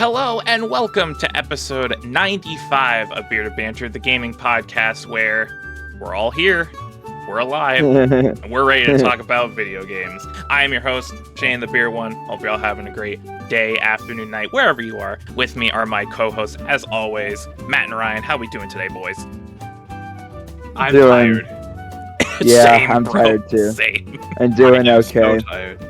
Hello and welcome to episode 95 of Bearded Banter, the gaming podcast where we're all here, we're alive, and we're ready to talk about video games. I am your host, Shane the Beer One. Hope you're all having a great day, afternoon, night, wherever you are. With me are my co-hosts, as always, Matt and Ryan. How we doing today, boys? I'm tired. Yeah, Same, I'm bro. tired too. Same. I'm doing I'm okay. so tired.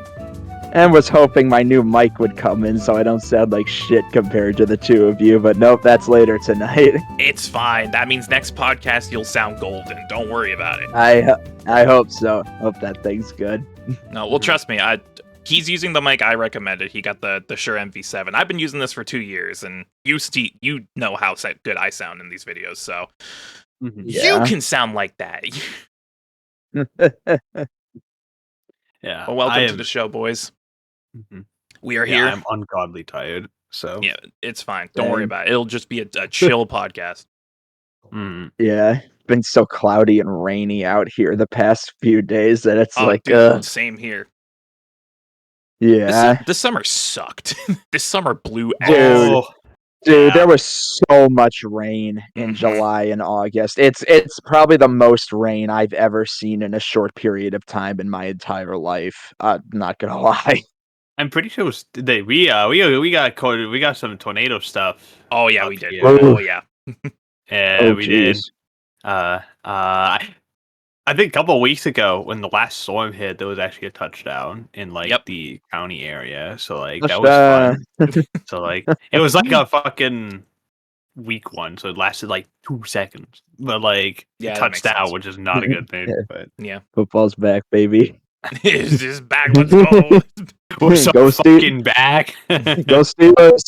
And was hoping my new mic would come in so I don't sound like shit compared to the two of you, but nope, that's later tonight. It's fine. That means next podcast you'll sound golden. Don't worry about it. I hope so. Hope that thing's good. No, well, trust me. He's using the mic I recommended. He got the Shure MV7. I've been using this for 2 years, and you know how good I sound in these videos, so Yeah. you can sound like that. Yeah. Well, welcome to the show, boys. Mhm. We are here. I'm ungodly tired. So Yeah, it's fine. Don't worry Same. about it. It'll just be a chill podcast. Yeah, it's been so cloudy and rainy out here the past few days that it's Dude, same here. yeah. This summer sucked. This summer blew Dude. ass. Dude, yeah. there was so much rain in Mhm. July and August. It's probably the most rain I've ever seen in a short period of time in my entire life. Not gonna lie. I'm pretty sure it was we got some tornado stuff. Oh yeah, up we did. here. Oh yeah. Yeah, we did. Jeez. I think a couple of weeks ago when the last storm hit, there was actually a touchdown in Yep. the county area. So that was fun. So it was like a fucking week one, so it lasted like 2 seconds. But Yeah, a that makes touchdown, sense. which is not a good thing. But Yeah. Football's back, baby. It's just back. Let's go. we're so Go fucking back. Go Steelers.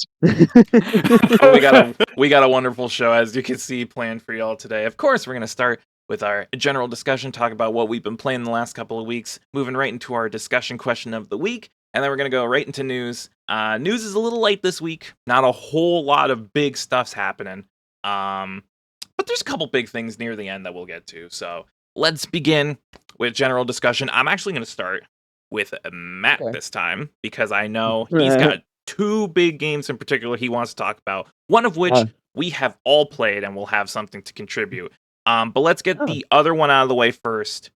Well, we got a wonderful show, as you can see, planned for y'all today. Of course, we're gonna start with our general discussion, talk about what we've been playing the last couple of weeks, moving right into our discussion question of the week, and then we're gonna go right into news. News is a little light this week. Not a whole lot of big stuff's happening. But there's a couple big things near the end that we'll get to. So let's begin with general discussion. I'm actually gonna start with Matt this time because I know he's got 2 big games in particular he wants to talk about, one of which we have all played and will have something to contribute. But let's get the other one out of the way first.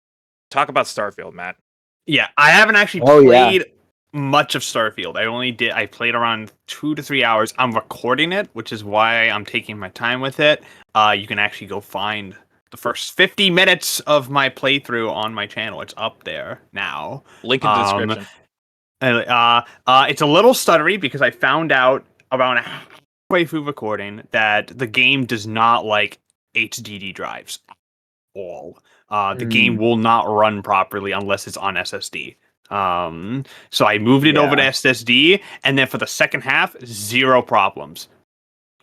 Talk about Starfield, Matt. Yeah, I haven't actually played much of Starfield. I played around 2 to 3 hours. I'm recording it, which is why I'm taking my time with it. You can actually go find the first 50 minutes of my playthrough on my channel. It's up there now. Link in the description. It's a little stuttery because I found out around halfway through recording that the game does not like HDD drives at all. The game will not run properly unless it's on SSD. So I moved it over to SSD, and then for the second half, 0 problems.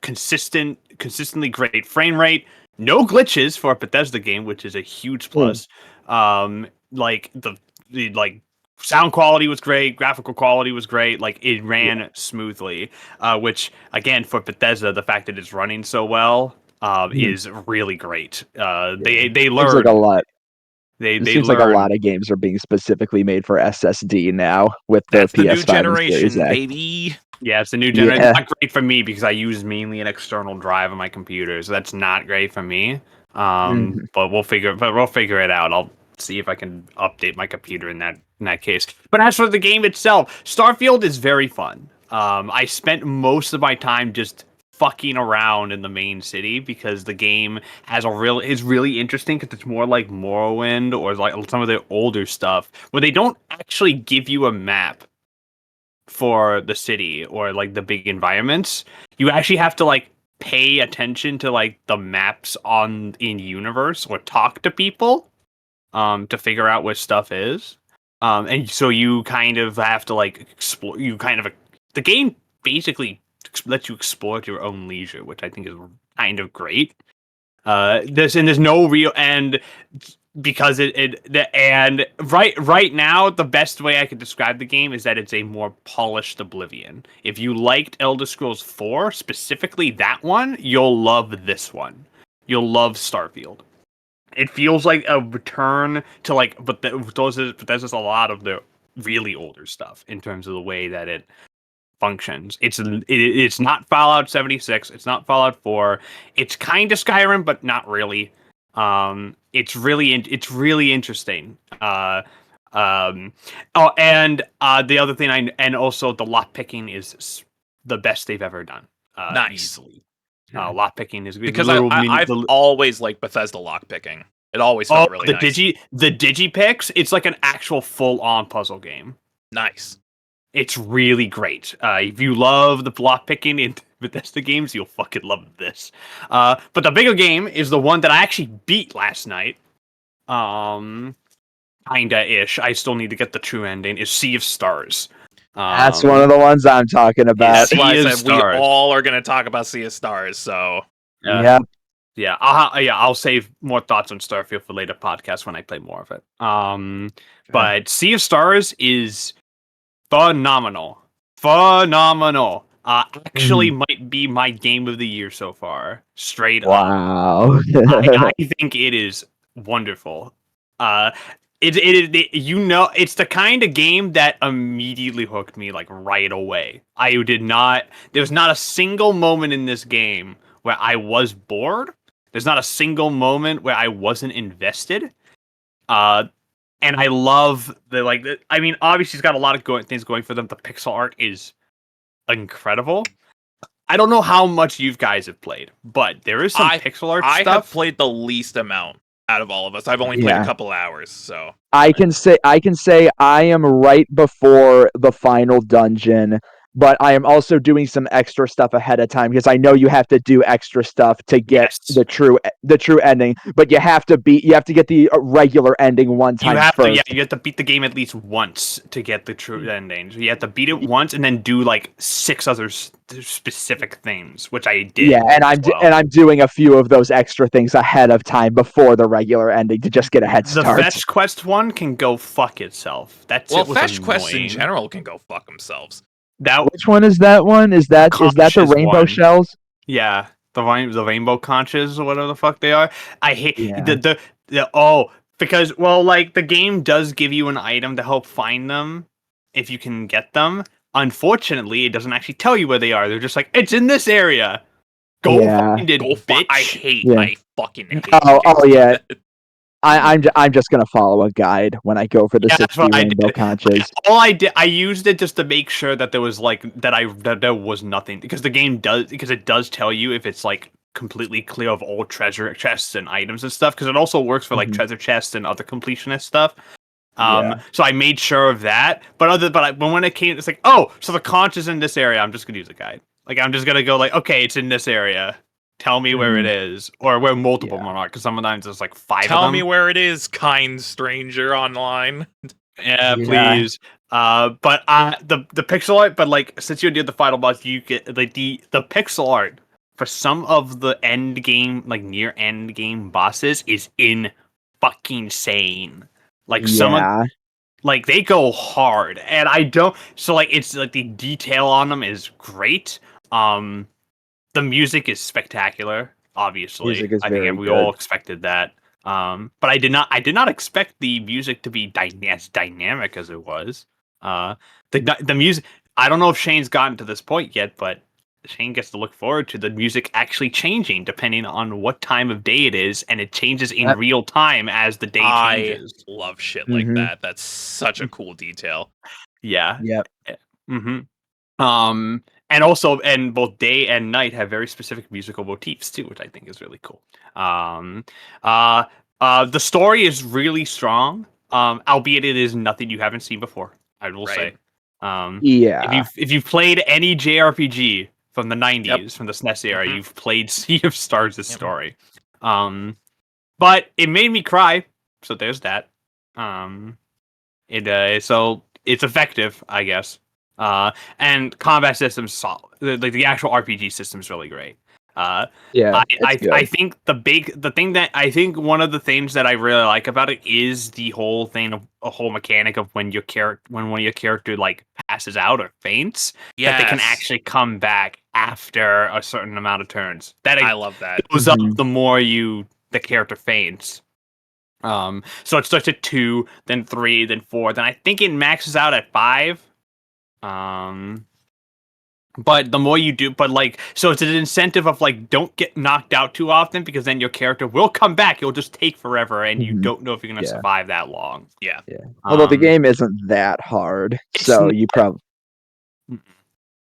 Consistently great frame rate. No glitches for a Bethesda game, which is a huge plus. The sound quality was great, graphical quality was great. It ran smoothly, which again for Bethesda, the fact that it's running so well is really great. They learned seems like a lot. It seems like a lot of games are being specifically made for SSD now with the That's the PS5 new generation, and Series X. baby. Yeah, it's the new generation. It's not great for me because I use mainly an external drive on my computer, so that's not great for me. But we'll figure it out. I'll see if I can update my computer in that case. But as for the game itself, Starfield is very fun. I spent most of my time just fucking around in the main city because the game is really interesting because it's more like Morrowind or like some of the older stuff where they don't actually give you a map for the city or like the big environments. You actually have to pay attention to the maps in universe or talk to people to figure out what stuff is. And so you kind of have to explore. The game basically lets you explore at your own leisure, which I think is kind of great. There's no real end because right now the best way I could describe the game is that it's a more polished Oblivion. If you liked Elder Scrolls 4, specifically that one, you'll love this one. You'll love Starfield. It feels like a return to but there's just a lot of the really older stuff in terms of the way that it functions. It's not Fallout 76. It's not Fallout 4. It's kind of Skyrim, but not really. It's really interesting. The other thing and also the lock picking is the best they've ever done. Nice. Easily. Lock picking is Because I've always liked Bethesda lock picking. It always felt really nice. The Digipicks, it's like an actual full-on puzzle game. Nice. It's really great. If you love the block picking in Bethesda games, you'll fucking love this. But the bigger game is the one that I actually beat last night. Kinda-ish. I still need to get the true ending. Is Sea of Stars. That's one of the ones I'm talking about. That's why I said we all are going to talk about Sea of Stars. So yeah. Yeah, I'll save more thoughts on Starfield for later podcasts when I play more of it. But Sea of Stars is phenomenal. Actually might be my game of the year so far. Straight up. Wow. I think it is wonderful. It's the kind of game that immediately hooked me like right away. There was not a single moment in this game where I was bored. There's not a single moment where I wasn't invested. And I love obviously it's got a lot of things going for them. The pixel art is incredible. I don't know how much you guys have played, but there is some pixel art stuff. I have played the least amount out of all of us. I've only played a couple hours, so I can say I am right before the final dungeon, but I am also doing some extra stuff ahead of time because I know you have to do extra stuff to get the true ending. But you have to get the regular ending one time first. You have to beat the game at least once to get the true ending. So you have to beat it once and then do like 6 other specific things, which I did. Yeah, and I'm doing a few of those extra things ahead of time before the regular ending to just get a head start. The fetch quest one can go fuck itself. Fetch quests in general can go fuck themselves. Which one is that one? Is that the rainbow shells? Yeah, the rainbow conches or whatever the fuck they are. I hate because the game does give you an item to help find them if you can get them. Unfortunately, it doesn't actually tell you where they are. They're just like, it's in this area. Go find it, bitch. I fucking hate. Oh yeah. I'm just gonna follow a guide when I go for the 60 rainbow conches. All I did, I used it just to make sure that there was that there was nothing, because it does tell you if it's like completely clear of all treasure chests and items and stuff, because it also works for like treasure chests and other completionist stuff. So I made sure of that. But when it came, it's like, oh, so the conch is in this area. I'm just gonna use a guide. Like I'm just gonna go like, okay, it's in this area. Tell me where it is, or where multiple one are, because sometimes there's like 5 of them. Tell me where it is, kind stranger online. Yeah, please. But the pixel art, but like since you did the final boss, you get like the pixel art for some of the end game, like near end game bosses is fucking insane. Like like they go hard, and I don't. So like it's like the detail on them is great. The music is spectacular, obviously. I think we all expected that. But I did not expect the music to be as dynamic as it was. The music, I don't know if Shane's gotten to this point yet, but Shane gets to look forward to the music actually changing depending on what time of day it is, and it changes in real time as the day changes. I love shit like that. That's such a cool detail. Yeah. Yep. And also, and both day and night have very specific musical motifs too, which I think is really cool. The story is really strong, albeit it is nothing you haven't seen before, I will say. If you've played any JRPG from the 90s, from the SNES era, you've played Sea of Stars' story. But it made me cry, so there's that. So it's effective, I guess. And combat systems solid. Like the actual RPG system is really great. I think I think one of the things that I really like about it is the whole mechanic of when your character like passes out or faints, that they can actually come back after a certain amount of turns. I love that. It goes up the more the character faints. So it starts at 2, then 3, then 4, then I think it maxes out at 5. But the more you do, but like, so it's an incentive of like, don't get knocked out too often because then your character will come back. You'll just take forever, and you don't know if you're gonna survive that long. Yeah. Although the game isn't that hard, so you probably.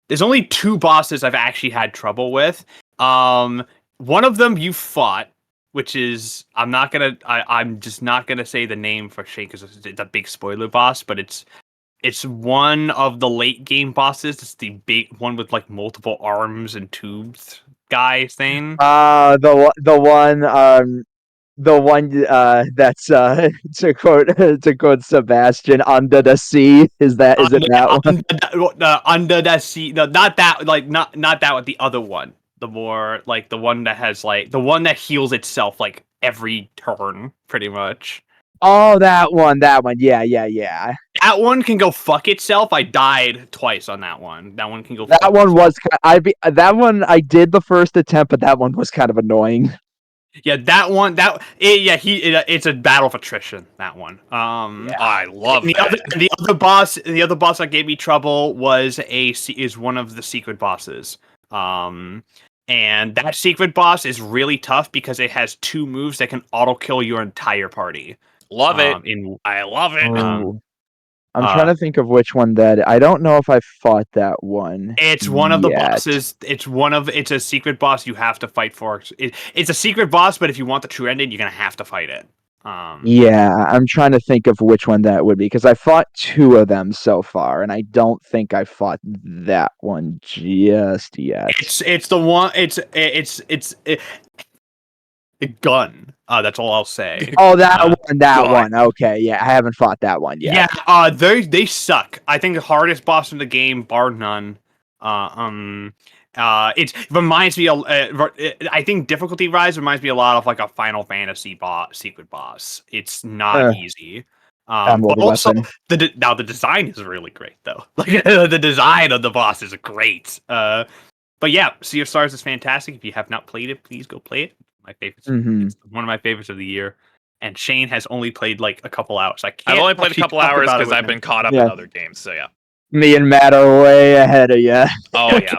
There's only 2 bosses I've actually had trouble with. One of them you fought, which is I'm just not gonna say the name for Shane because it's a big spoiler boss, but it's one of the late game bosses. It's the big one with like multiple arms and tubes guy thing. The one that's to quote Sebastian, under the sea. Is it that one? Under the sea. No, not that. Like not that one. The other one. The more like the one that has like the one that heals itself like every turn, pretty much. Oh, that one. Yeah. That one can go fuck itself. I died twice on that one. That one can go. That one was. That one I did the first attempt, but that one was kind of annoying. Yeah, that one. It's a battle of attrition. That one. I love that. The other boss that gave me trouble is one of the secret bosses. And that secret boss is really tough because it has 2 moves that can auto kill your entire party. Love it. I love it. I'm trying to think of which one that I don't know if I fought that one. It's one of the bosses. It's a secret boss you have to fight for. It's a secret boss, but if you want the true ending, you're gonna have to fight it. Yeah, I'm trying to think of which one that would be because I fought 2 of them so far, and I don't think I fought that one just yet. It's the one. It's a gun. That's all I'll say. Oh, that one. Okay, yeah, I haven't fought that one yet. Yeah, they suck. I think the hardest boss in the game, bar none. It reminds me. I think difficulty rise reminds me a lot of like a Final Fantasy secret boss. It's not easy. But also the design is really great though. Like the design of the boss is great. But yeah, Sea of Stars is fantastic. If you have not played it, please go play it. My favorites. It's one of my favorites of the year. And Shane has only played like a couple hours. I've only played a couple hours because I've been caught up in other games. So yeah. Me and Matt are way ahead of you. Oh yeah.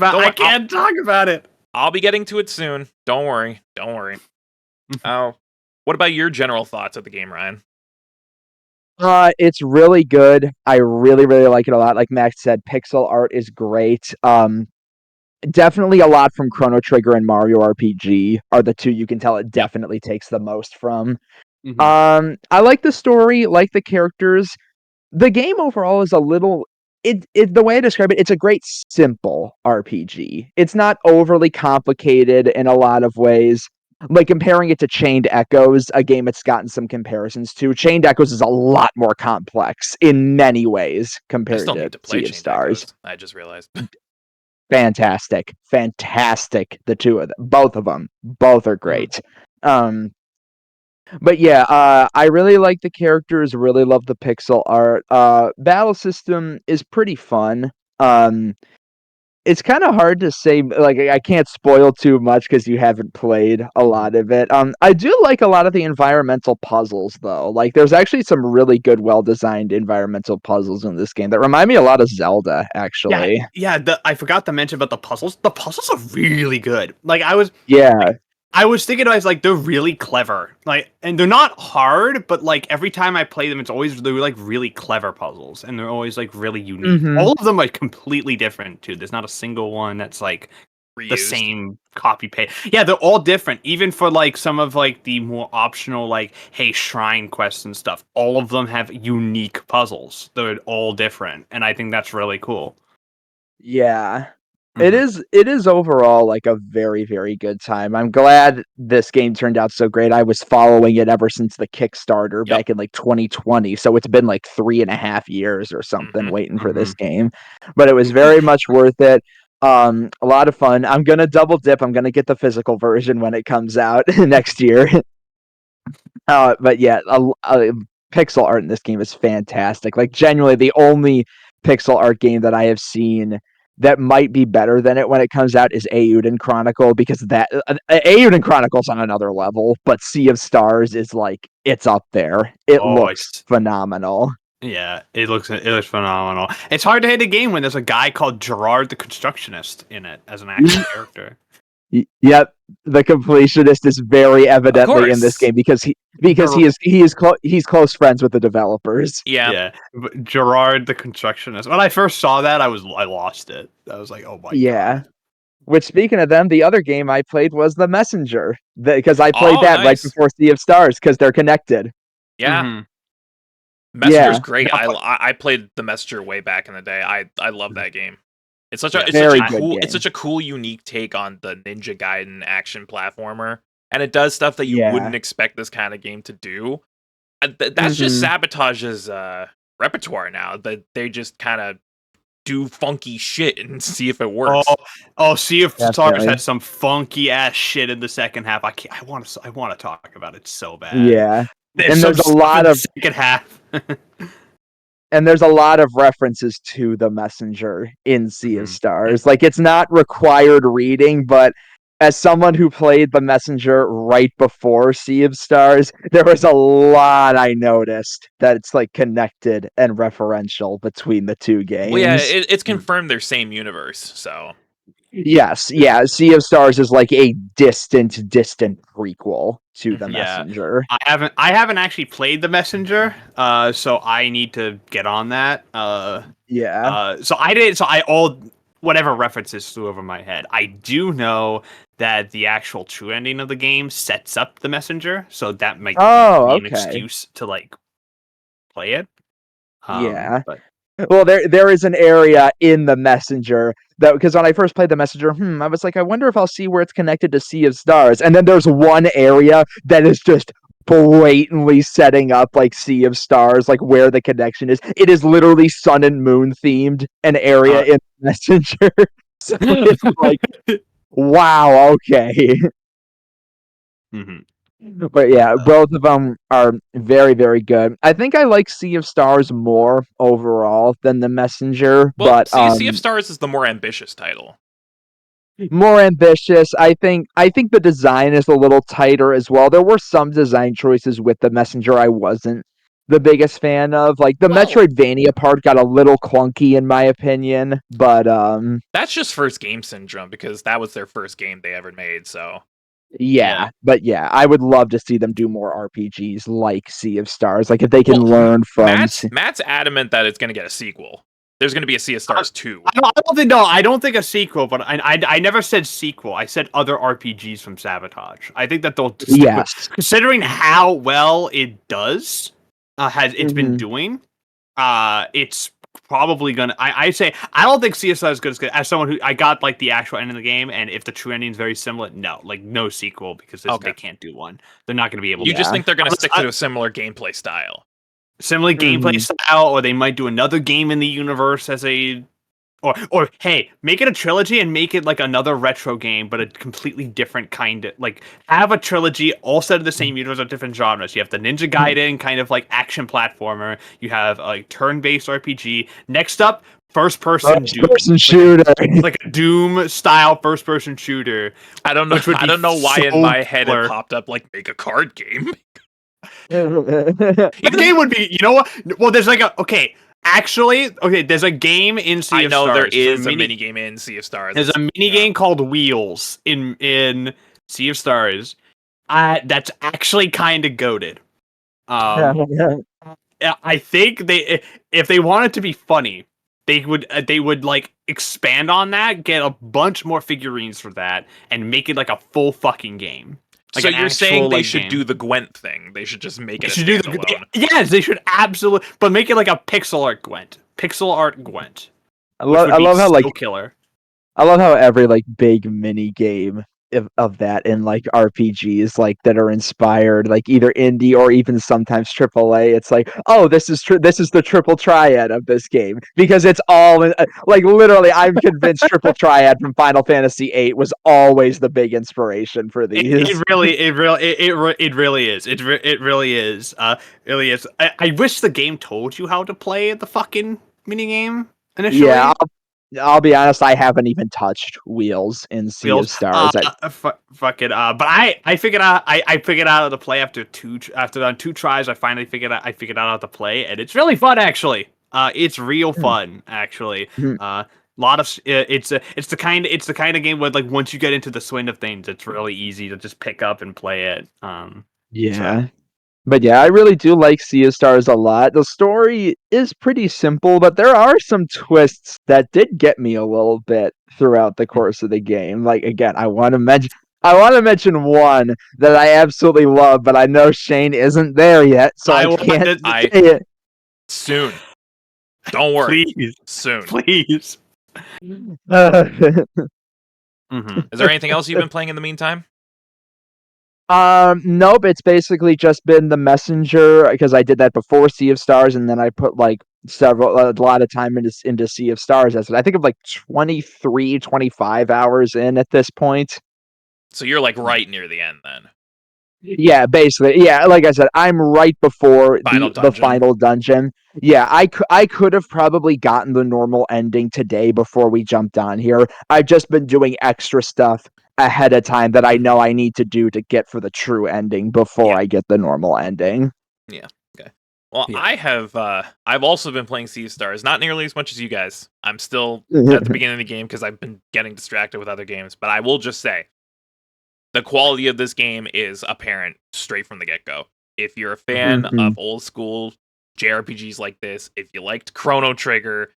I can't talk about it. I'll be getting to it soon. Don't worry. Oh, what about your general thoughts of the game, Ryan? It's really good. I really, really like it a lot. Like Max said, pixel art is great. Definitely a lot from Chrono Trigger and Mario RPG are the 2 you can tell it definitely takes the most from. I like the story, like the characters. The game overall is a little the way I describe it, it's a great simple RPG. It's not overly complicated in a lot of ways. Like comparing it to Chained Echoes, a game it's gotten some comparisons to. Chained Echoes is a lot more complex in many ways compared to Sea of Stars. I just realized. Fantastic. The 2 of them. Both of them. Both are great. But yeah, I really like the characters, really love the pixel art. Battle system is pretty fun. It's kind of hard to say, like, I can't spoil too much because you haven't played a lot of it. I do like a lot of the environmental puzzles, though. Like, there's actually some really good, well-designed environmental puzzles in this game that remind me a lot of Zelda, actually. Yeah, I forgot to mention about the puzzles. The puzzles are really good. Like, I was thinking, I was like, they're really clever. Like, and they're not hard, but like every time I play them, they're like really clever puzzles, and they're always like really unique. All of them are completely different too. There's not a single one that's like reused. The same copy paste. Yeah, they're all different. Even for like some of like the more optional, like shrine quests and stuff. All of them have unique puzzles. They're all different, and I think that's really cool. Yeah. It is overall like a very, very good time. I'm glad this game turned out so great. I was following it ever since the Kickstarter back in like 2020. So it's been like 3.5 years or something waiting for this game. But it was very much worth it. A lot of fun. I'm gonna double dip. I'm gonna get the physical version when it comes out next year. But yeah, pixel art in this game is fantastic. Like genuinely the only pixel art game that I have seen that might be better than it when it comes out is Eiyuden Chronicle, because that Eiyuden Chronicle's on another level, but Sea of Stars is like, it's up there. It looks phenomenal. Yeah, it looks phenomenal. It's hard to hit a game when there's a guy called Gerard the Constructionist in it as an actual character. Yep, the completionist is very evidently in this game because he's close friends with the developers. Yeah. But Gerard the Constructionist. When I first saw that, I lost it. I was like, oh my god. Which, speaking of them, the other game I played was The Messenger, because I played that right nice. before Sea of Stars because they're connected. Yeah. Mm-hmm. Messenger's great. I played The Messenger way back in the day. I love that game. It's such a cool, unique take on the Ninja Gaiden action platformer, and it does stuff that you wouldn't expect this kind of game to do. That's just Sabotage's repertoire now. That they just kind of do funky shit and see if it works. Sea of Stars has some funky ass shit in the second half. I want to talk about it so bad. Yeah, and there's a lot of second half. And there's a lot of references to the Messenger in Sea of Stars. Like, it's not required reading, but as someone who played the Messenger right before Sea of Stars, there was a lot I noticed that it's like connected and referential between the two games. Well, yeah, it's confirmed they're same universe, so. Yes, yeah. Sea of Stars is like a distant prequel to the Messenger. I haven't actually played the Messenger, so I need to get on that. Whatever references flew over my head. I do know that the actual true ending of the game sets up the Messenger, so that might be an excuse to like play it. Well, there is an area in the Messenger that, because when I first played the Messenger, I was like, I wonder if I'll see where it's connected to Sea of Stars. And then there's one area that is just blatantly setting up like Sea of Stars, like where the connection is. It is literally Sun and Moon themed, an area in the Messenger. So it's like, wow, okay. But yeah, both of them are very, very good. I think I like Sea of Stars more overall than the Messenger. Well, but Sea of Stars is the more ambitious title. More ambitious. I think the design is a little tighter as well. There were some design choices with the Messenger I wasn't the biggest fan of. Like the Metroidvania part got a little clunky in my opinion, but that's just first game syndrome because that was their first game they ever made, so. But I would love to see them do more RPGs like Sea of Stars. Like if they can learn from Matt's adamant that it's going to get a sequel. There's going to be a Sea of Stars 2. I don't think a sequel, but I never said sequel. I said other RPGs from Sabotage. I think that they'll considering how well it does it's been doing. It's probably gonna. I say I don't think Sea of Stars is good as someone who I got like the actual end of the game, and if the true ending is very similar, no sequel because they can't do one. They're not going to be able. You just think they're going to stick to a similar gameplay style. Similar gameplay style, or they might do another game in the universe as a, or hey, make it a trilogy and make it like another retro game, but a completely different kind of like have a trilogy all set in the same universe of different genres. You have the Ninja Gaiden kind of like action platformer. You have a turn-based RPG. Next up, first-person shooter, like a Doom style first-person shooter. I don't know why in my head it popped up like make a card game. The game would be, you know what? Well, there's like there's a game in Sea of Stars. I know there is a mini game in Sea of Stars. There's a mini game called Wheels in Sea of Stars. That's actually kind of goated. I think if they wanted to be funny, they would like expand on that, get a bunch more figurines for that, and make it like a full fucking game. Like so you're saying they should do the Gwent thing? They should just make it a standalone. Yes, they should absolutely, but make it like a pixel art Gwent. I love how like killer. I love how every like big mini game of that in like RPGs like that are inspired like either indie or even sometimes AAA. It's like, oh, this is the triple triad of this game because it's all in, like literally. I'm convinced triple triad from Final Fantasy VIII was always the big inspiration for these. It really is. It really is. I wish the game told you how to play the fucking mini game initially. Yeah. I'll be honest, I haven't even touched Wheels in Sea of Stars. Fuck it. But I figured out I figured out how to play after on 2 tries. I finally figured out how to play, and it's really fun actually. It's real fun actually. Lot of it's the kind of game where like once you get into the swing of things, it's really easy to just pick up and play it. Yeah. But yeah, I really do like Sea of Stars a lot. The story is pretty simple, but there are some twists that did get me a little bit throughout the course of the game. Like again, I want to mention one that I absolutely love, but I know Shane isn't there yet, so I can't say it. Soon. Don't worry. Please. Soon. Please. Is there anything else you've been playing in the meantime? Nope. It's basically just been the Messenger because I did that before Sea of Stars, and then I put like a lot of time into Sea of Stars. I think of like 23, 25 hours in at this point. So you're like right near the end then. Yeah, basically. Yeah, like I said, I'm right before the final dungeon. Yeah, I could have probably gotten the normal ending today before we jumped on here. I've just been doing extra stuff ahead of time that I know I need to do to get for the true ending before I get the normal ending. Yeah. Okay. Well, I've also been playing Sea of Stars, not nearly as much as you guys. I'm still at the beginning of the game because I've been getting distracted with other games, but I will just say the quality of this game is apparent straight from the get-go. If you're a fan of old school JRPGs like this, if you liked Chrono Trigger,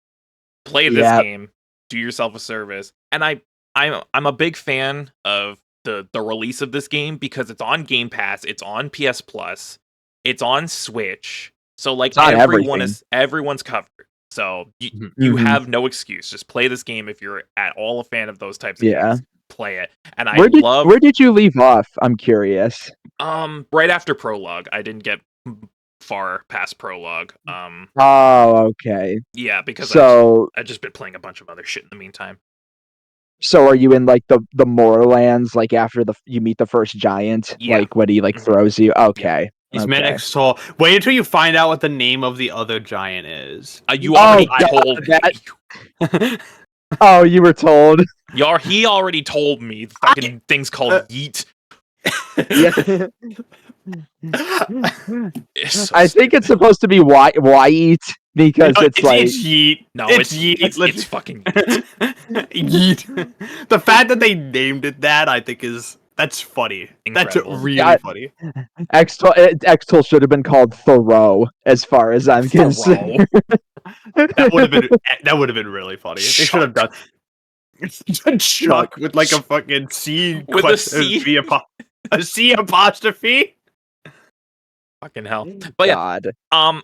play this game, do yourself a service. And I'm a big fan of the release of this game because it's on Game Pass, it's on PS Plus, it's on Switch. So like everyone's covered. So you have no excuse. Just play this game if you're at all a fan of those types of games. Play it. And where did you leave off? I'm curious. Right after prologue. I didn't get far past prologue. Oh, okay. Yeah, because I've just been playing a bunch of other shit in the meantime. So are you in like the Moorlands, like after you meet the first giant? Yeah. Like when he throws you? Okay. He's Menexol. Wait until you find out what the name of the other giant is. You already told me. Oh, you were told? He already told me. The fucking thing's called Yeet. I think it's supposed to be Yeet because it's like it's Yeet. No, it's Yeet. It's fucking Yeet. Yeet. The fact that they named it that, I think that's funny. Incredible. That's really funny. X-Tool should have been called Thoreau, as far as I'm concerned. That would have been really funny. They should have done Chuck with like a fucking C with a C, a C apostrophe. Fucking hell! But God. I'm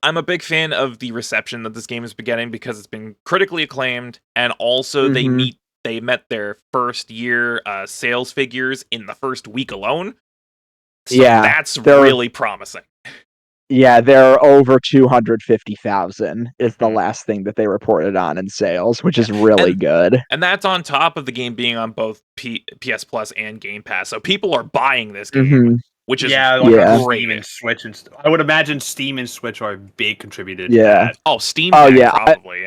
a big fan of the reception that this game has been getting because it's been critically acclaimed, and also they met their first year sales figures in the first week alone. So that's really promising. Yeah, they're over 250,000 is the last thing that they reported on in sales, which is really good. And that's on top of the game being on both PS Plus and Game Pass. So people are buying this game, which is great. Steam and Switch and I would imagine Steam and Switch are a big contributor to that. Oh, Steam probably,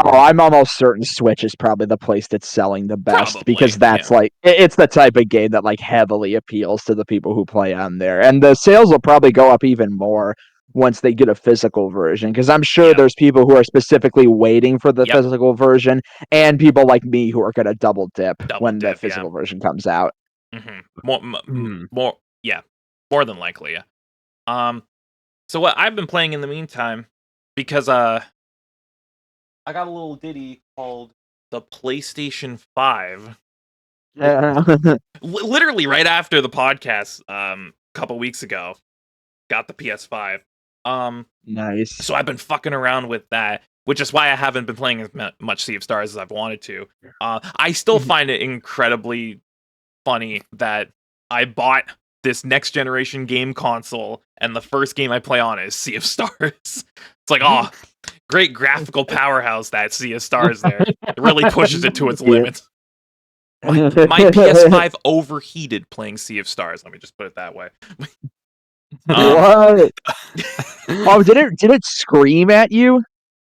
Oh, I'm almost certain Switch is probably the place that's selling the best because that's like it's the type of game that like heavily appeals to the people who play on there, and the sales will probably go up even more once they get a physical version because I'm sure there's people who are specifically waiting for the physical version, and people like me who are going to double dip when the physical version comes out. More than likely. So what I've been playing in the meantime, because I got a little ditty called the PlayStation 5. Literally right after the podcast a couple weeks ago, got the PS5. Nice. So I've been fucking around with that, which is why I haven't been playing as much Sea of Stars as I've wanted to. I still find it incredibly funny that I bought this next generation game console and the first game I play on is Sea of Stars. It's like, great graphical powerhouse that Sea of Stars there. It really pushes it to its limits. My PS5 overheated playing Sea of Stars. Let me just put it that way. What? Oh, did it scream at you?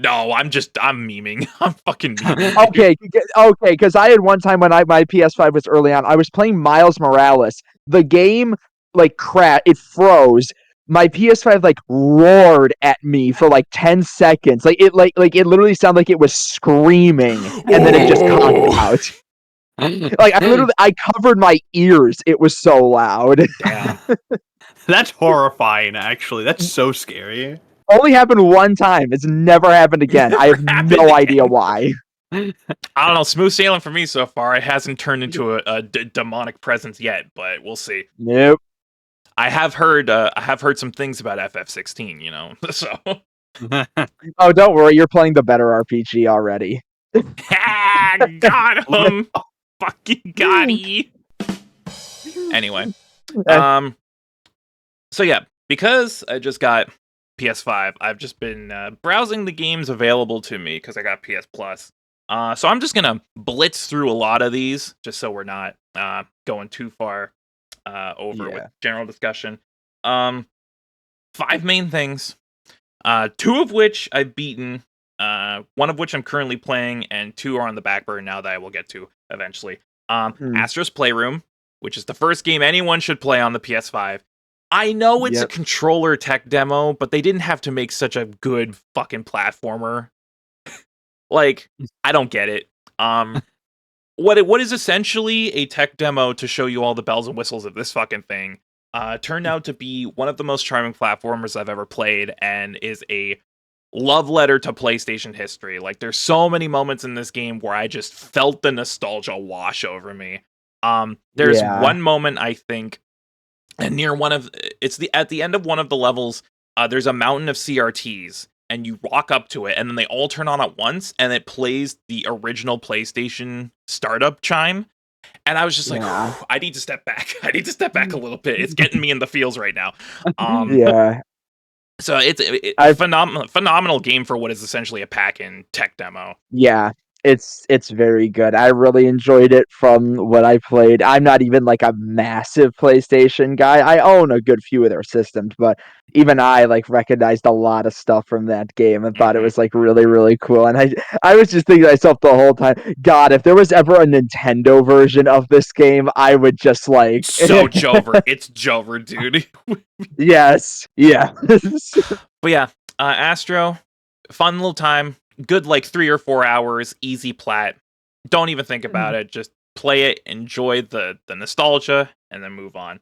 No, I'm memeing. I'm fucking memeing. Okay, because I had one time when my PS5 was early on, I was playing Miles Morales. The game like it froze. My PS5 like roared at me for like 10 seconds. Like it literally sounded like it was screaming, and then it just conked out. Like I covered my ears. It was so loud. Damn. That's horrifying, actually. That's so scary. Only happened one time. It's never happened again. I have no idea why. I don't know. Smooth sailing for me so far. It hasn't turned into a demonic presence yet, but we'll see. Nope. I have heard some things about FF16. You know, so. Oh, don't worry. You're playing the better RPG already. Got him. Fucking got he. Anyway, so yeah, because I just got PS5, I've just been browsing the games available to me because I got PS Plus. So I'm just gonna blitz through a lot of these, just so we're not going too far over with general discussion. 5 main things, 2 of which I've beaten, 1 of which I'm currently playing, and 2 are on the back burner now that I will get to eventually. Astro's Playroom, which is the first game anyone should play on the PS5. I know it's a controller tech demo, but they didn't have to make such a good fucking platformer. Like, I don't get it. What is essentially a tech demo to show you all the bells and whistles of this fucking thing turned out to be one of the most charming platformers I've ever played, and is a love letter to PlayStation history. Like, there's so many moments in this game where I just felt the nostalgia wash over me. There's one moment, I think, and at the end of one of the levels, there's a mountain of CRTs, and you walk up to it, and then they all turn on at once, and it plays the original PlayStation startup chime. And I was just like, I need to step back. I need to step back a little bit. It's getting me in the feels right now. So it's a phenomenal game for what is essentially a pack-in tech demo. Yeah, it's very good. I really enjoyed it from what I played. I'm not even like a massive PlayStation guy. I own a good few of their systems, but even I like recognized a lot of stuff from that game and thought it was like really, really cool. And I was just thinking to myself the whole time, God, if there was ever a Nintendo version of this game, I would just like so Jover. It's Jover, dude. Yes. Yeah. But yeah, Astro, fun little time. Good, like 3 or 4 hours, easy plat. Don't even think about it. Just play it, enjoy the nostalgia, and then move on.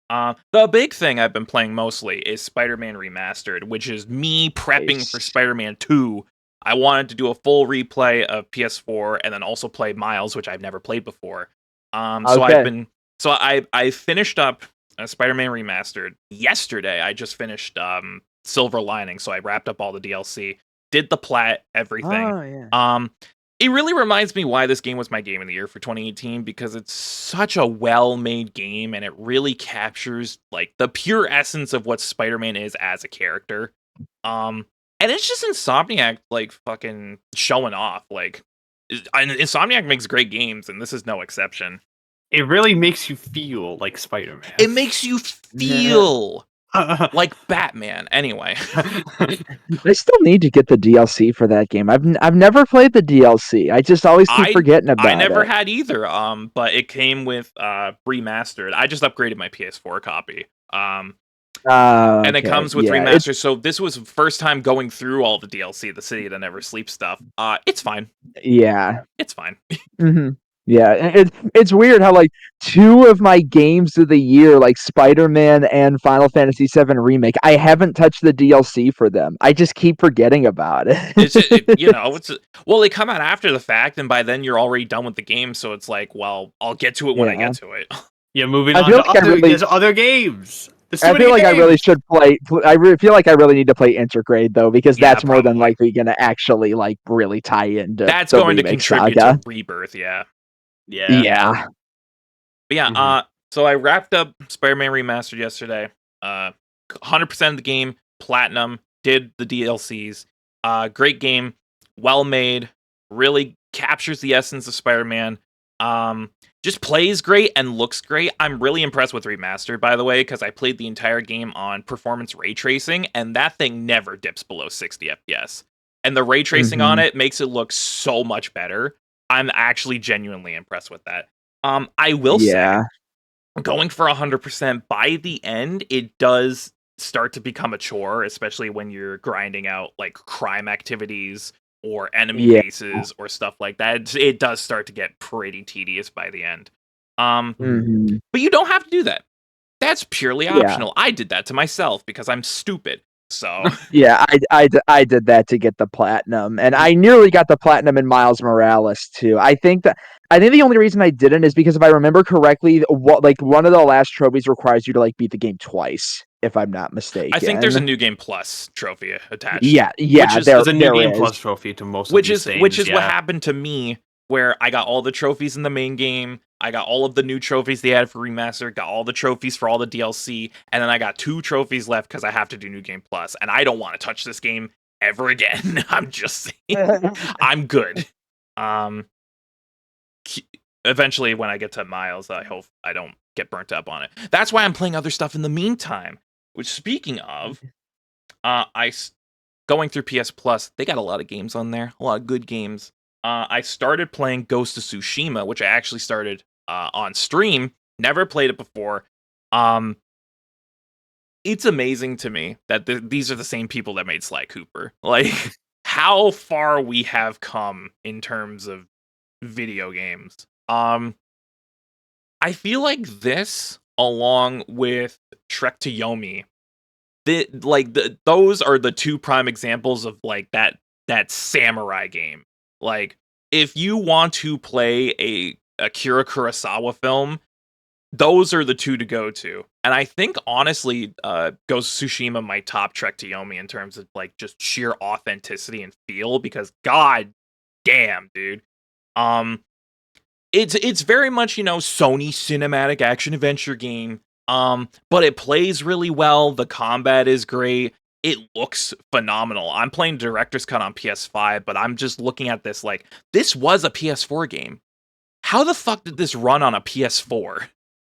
The big thing I've been playing mostly is Spider-Man Remastered, which is me prepping for Spider-Man 2. I wanted to do a full replay of PS4 and then also play Miles, which I've never played before. So I finished up Spider-Man Remastered yesterday. I just finished Silver Lining, so I wrapped up all the DLC. Did the plat, everything. It really reminds me why this game was my game of the year for 2018, because it's such a well-made game, and it really captures like the pure essence of what Spider-Man is as a character. And it's just Insomniac like fucking showing off. Like, Insomniac makes great games, and this is no exception. It really makes you feel like Spider-Man. It makes you feel like Batman. Anyway, I still need to get the DLC for that game. I've never played the DLC. I just always keep forgetting about it. I never had either. But it came with remastered. I just upgraded my PS4 copy. And it comes with remastered. So this was first time going through all the DLC, the City That Never Sleeps stuff. It's fine. Yeah, it's fine. Yeah, it's weird how like 2 of my games of the year, like Spider-Man and Final Fantasy VII Remake, I haven't touched the DLC for them. I just keep forgetting about it. Well, they come out after the fact, and by then you're already done with the game. So it's like, well, I'll get to it when I get to it. Yeah, moving on to there's other games. I feel like I really should play. Feel like I really need to play Intergrade though, because that's more than likely going to actually like really tie into. That's going to contribute to Rebirth. Yeah. But yeah, so I wrapped up Spider-Man Remastered yesterday. 100% of the game, platinum, did the DLCs. Great game, well made, really captures the essence of Spider-Man. Just plays great and looks great. I'm really impressed with Remastered, by the way, because I played the entire game on performance ray tracing, and that thing never dips below 60 FPS. and the ray tracing on Mhm. it makes it look so much better. I'm actually genuinely impressed with that. I will say, Yeah. going for 100% by the end, it does start to become a chore, especially when you're grinding out like crime activities or enemy Yeah. bases or stuff like that. It does start to get pretty tedious by the end. Um, Mhm. but you don't have to do that. That's purely Yeah. optional. I did that to myself because I'm stupid. So Yeah, I did that to get the platinum, and I nearly got the platinum in Miles Morales too. I think the only reason I didn't is because if I remember correctly, what like one of the last trophies requires you to like beat the game twice, if I'm not I think there's a mistaken. New Game Plus trophy attached, Yeah, which yeah, is there There's a new there game is. plus trophy to most of which these is things. which is what yeah. happened to me, where I got all the trophies in the main game. I got all of the new trophies they had for remaster, got all the trophies for all the DLC, and then I got 2 trophies left because I have to do New Game Plus, and I don't want to touch this game ever again. I'm just saying, I'm good. Um, Eventually, when I get to Miles, I hope I don't get burnt up on it. That's why I'm playing other stuff in the meantime. Which, speaking of, going through PS Plus, they got a lot of games on there, a lot of good games. I started playing Ghost of Tsushima, which I actually started on stream. Never played it before. It's amazing to me that these are the same people that made Sly Cooper. Like, how far we have come in terms of video games. I feel like this, along with Trek to Yomi, those are the 2 prime examples of like that samurai game. Like, if you want to play a Akira Kurosawa film, those are the 2 to go to. And I think honestly, Ghost of Tsushima might top Trek to Yomi in terms of like just sheer authenticity and feel, because god damn, dude. Um it's very much, Sony cinematic action adventure game. But it plays really well. The combat is great. It looks phenomenal. I'm playing Director's Cut on PS5, but I'm just looking at this like, this was a PS4 game. How the fuck did this run on a PS4?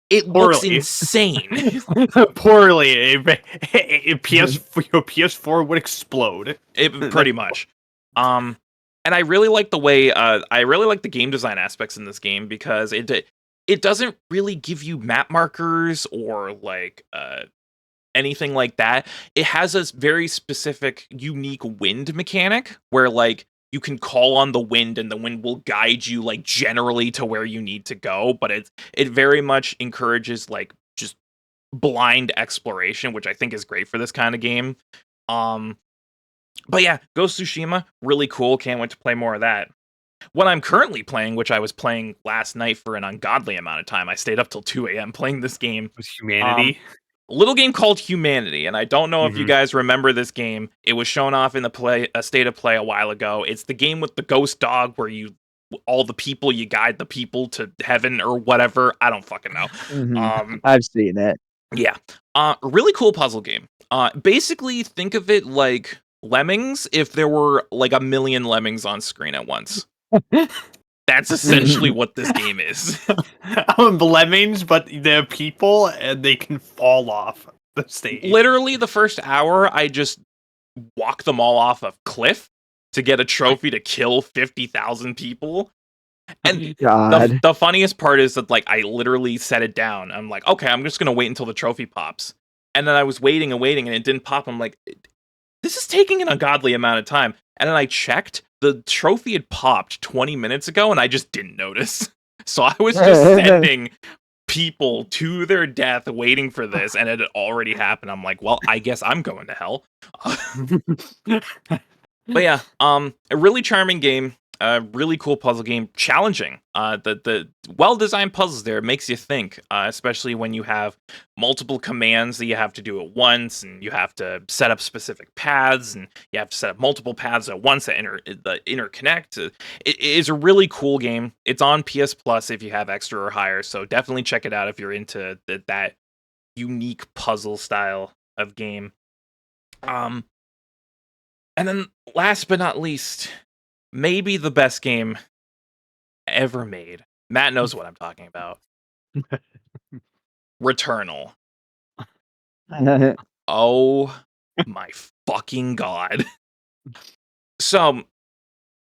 It looks Poorly. insane. Poorly. Your PS4 would explode. Pretty much. And I really like the way I really like the game design aspects in this game, because it doesn't really give you map markers or like anything like that. It has a very specific, unique wind mechanic where like you can call on the wind and the wind will guide you like generally to where you need to go, but it very much encourages like just blind exploration, which I think is great for this kind of game. But yeah, Ghost of Tsushima, really cool. Can't wait to play more of that. What I'm currently playing, which I was playing last night for an ungodly amount of time, I stayed up till 2 a.m. playing this game. With Humanity. A little game called Humanity, and I don't know if you Mhm. guys remember this game. It was shown off in a state of play a while ago. It's the game with the ghost dog where all the people, you guide the people to heaven or whatever. I don't fucking know. I've seen it. Yeah. Really cool puzzle game. Basically think of it like Lemmings if there were like a million lemmings on screen at once. That's essentially what this game is. Lemmings, but they're people and they can fall off the stage. Literally the first hour, I just walk them all off a cliff to get a trophy to kill 50,000 people. And God. the funniest part is that like I literally set it down. I'm like, okay, I'm just gonna wait until the trophy pops. And then I was waiting and waiting, and it didn't pop. I'm like, this is taking an ungodly amount of time. And then I checked, the trophy had popped 20 minutes ago, and I just didn't notice. So I was just sending people to their death waiting for this, and it had already happened. I'm like, well, I guess I'm going to hell. But yeah, a really charming game, a really cool puzzle game, challenging. The well-designed puzzles there makes you think, especially when you have multiple commands that you have to do at once, and you have to set up specific paths, and you have to set up multiple paths at once that interconnect. It is a really cool game. It's on PS Plus if you have extra or higher, so definitely check it out if you're into that unique puzzle style of game. And then last but not least, maybe the best game ever made. Matt knows what I'm talking about. Returnal. Oh my fucking god. So,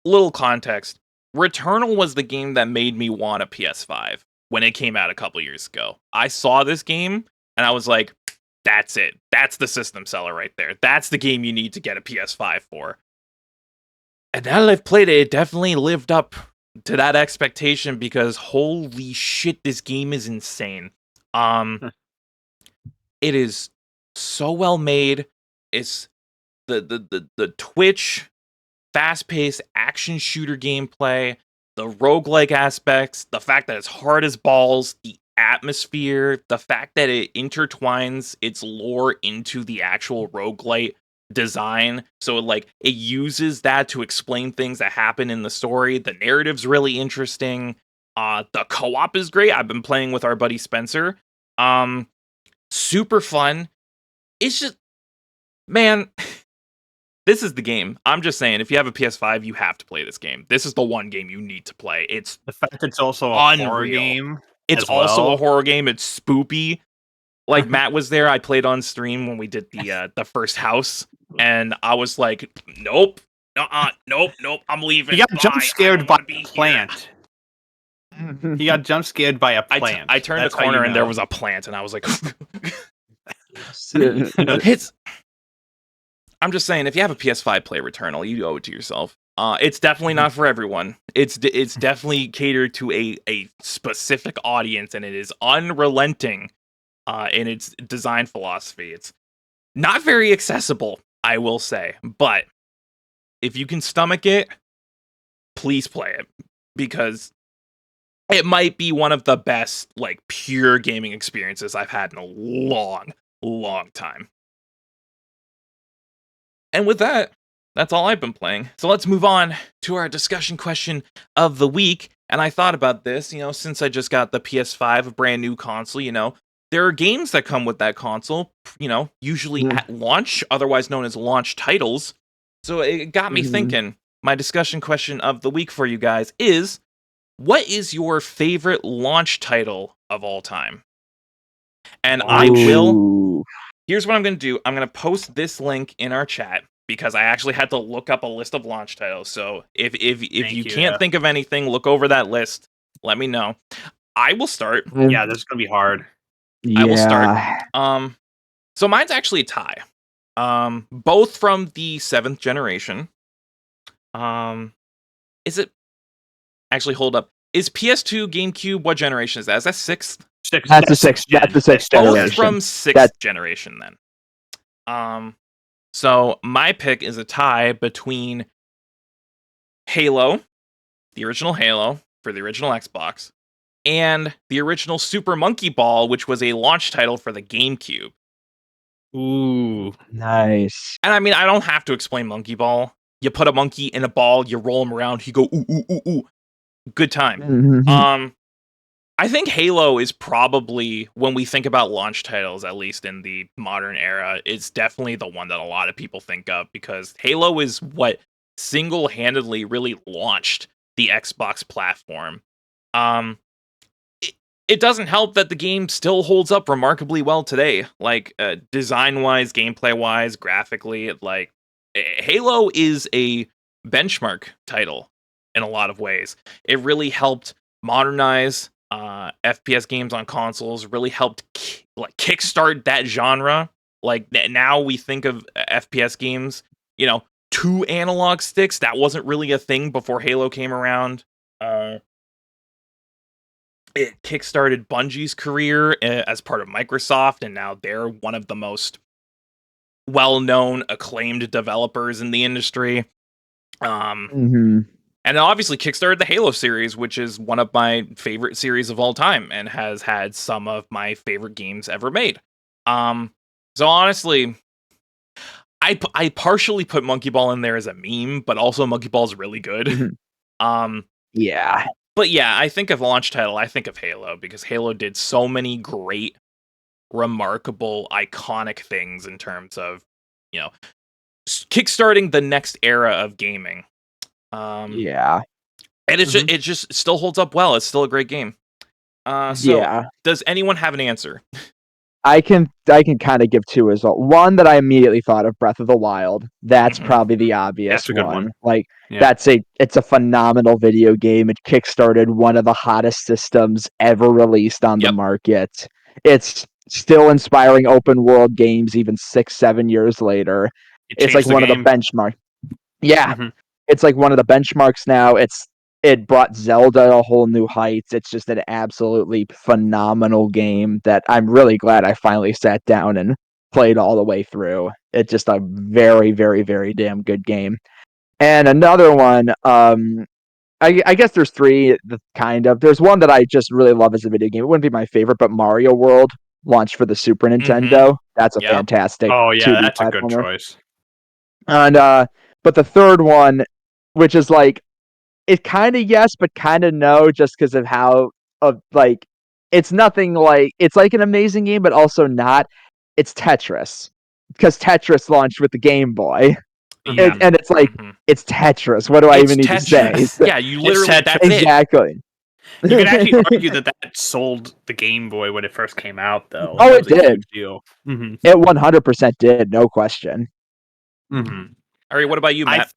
little context. Returnal was the game that made me want a PS5 when it came out a couple years ago. I saw this game and I was like, that's it. That's the system seller right there. That's the game you need to get a PS5 for. And now that I've played it, it definitely lived up to that expectation because holy shit, this game is insane. It is so well made. It's the Twitch fast-paced action shooter gameplay, the roguelike aspects, the fact that it's hard as balls, the atmosphere, the fact that it intertwines its lore into the actual roguelite design. So it uses that to explain things that happen in the story. The narrative's really interesting. The co-op is great. I've been playing with our buddy Spencer. Super fun. It's just, man, this is the game. I'm just saying, if you have a PS5, you have to play this game. This is the one game you need to play. It's the fact it's also a horror game. It's also a horror game. It's spoopy. Like Matt was there. I played on stream when we did the first house, and I was like, nope, nope. I'm leaving. He got jump scared by a plant. He got jump scared by a plant. I turned the corner and there was a plant, and I was like, it's. I'm just saying, if you have a PS5, play Returnal. You owe it to yourself. It's definitely not for everyone. It's definitely catered to a specific audience, and it is unrelenting in its design philosophy. It's not very accessible, I will say, but if you can stomach it, please play it, because it might be one of the best pure gaming experiences I've had in a long time. And with that, that's all I've been playing. So let's move on to our discussion question of the week. And I thought about this, since I just got the PS5, a brand new console, there are games that come with that console, usually at launch, otherwise known as launch titles. So it got me thinking. My discussion question of the week for you guys is, what is your favorite launch title of all time? And here's what I'm going to do. I'm going to post this link in our chat because I actually had to look up a list of launch titles. So if you can't think of anything, look over that list. Let me know. I will start. Yeah, this is going to be hard. Yeah. I will start. So mine's actually a tie. Both from the 7th generation. Is it? Actually, hold up. Is PS2, GameCube, what generation is that? Is that 6th? That's the 6th. That's the 6th generation. Both from 6th generation, then. So my pick is a tie between Halo, the original Halo for the original Xbox, and the original Super Monkey Ball, which was a launch title for the GameCube. Ooh, nice. And I mean, I don't have to explain Monkey Ball. You put a monkey in a ball, you roll him around, he go ooh ooh ooh ooh. Good time. I think Halo is probably, when we think about launch titles, at least in the modern era, it's definitely the one that a lot of people think of, because Halo is what single-handedly really launched the Xbox platform. It doesn't help that the game still holds up remarkably well today, design-wise, gameplay-wise, graphically. Halo is a benchmark title in a lot of ways. It really helped modernize FPS games on consoles, really helped kickstart that genre. Now we think of FPS games, 2 analog sticks. That wasn't really a thing before Halo came around. It kickstarted Bungie's career as part of Microsoft, and now they're one of the most well-known, acclaimed developers in the industry. And it obviously kickstarted the Halo series, which is one of my favorite series of all time and has had some of my favorite games ever made. So honestly, I partially put Monkey Ball in there as a meme, but also Monkey Ball's really good. Yeah. But yeah, I think of launch title, I think of Halo, because Halo did so many great, remarkable, iconic things in terms of, kickstarting the next era of gaming. Yeah. And it just still holds up well. It's still a great game. So does anyone have an answer? I can kind of give two as well. One that I immediately thought of, Breath of the Wild. That's probably the obvious That's a good one. Like Yeah. it's a phenomenal video game. It kickstarted one of the hottest systems ever released on the market. It's still inspiring open world games even 6-7 years later. It's like one of the benchmarks. Yeah. Mm-hmm. It's like one of the benchmarks now. It brought Zelda to whole new heights. It's just an absolutely phenomenal game that I'm really glad I finally sat down and played all the way through. It's just a very, very, very damn good game. And another one, I guess there's three, kind of. There's one that I just really love as a video game. It wouldn't be my favorite, but Mario World launched for the Super Nintendo. That's a fantastic 2D that's platformer. A good choice. And but the third one, which is like, it kind of yes, but kind of no, just because of how like it's nothing like it's like an amazing game, but also not. It's Tetris, because Tetris launched with the Game Boy. Yeah. And it's like it's Tetris. What do I even need to say? Yeah, you literally that's exactly. You could actually argue that sold the Game Boy when it first came out, though. Oh, it did. Deal. It 100% did, no question. All right, what about you, Matt?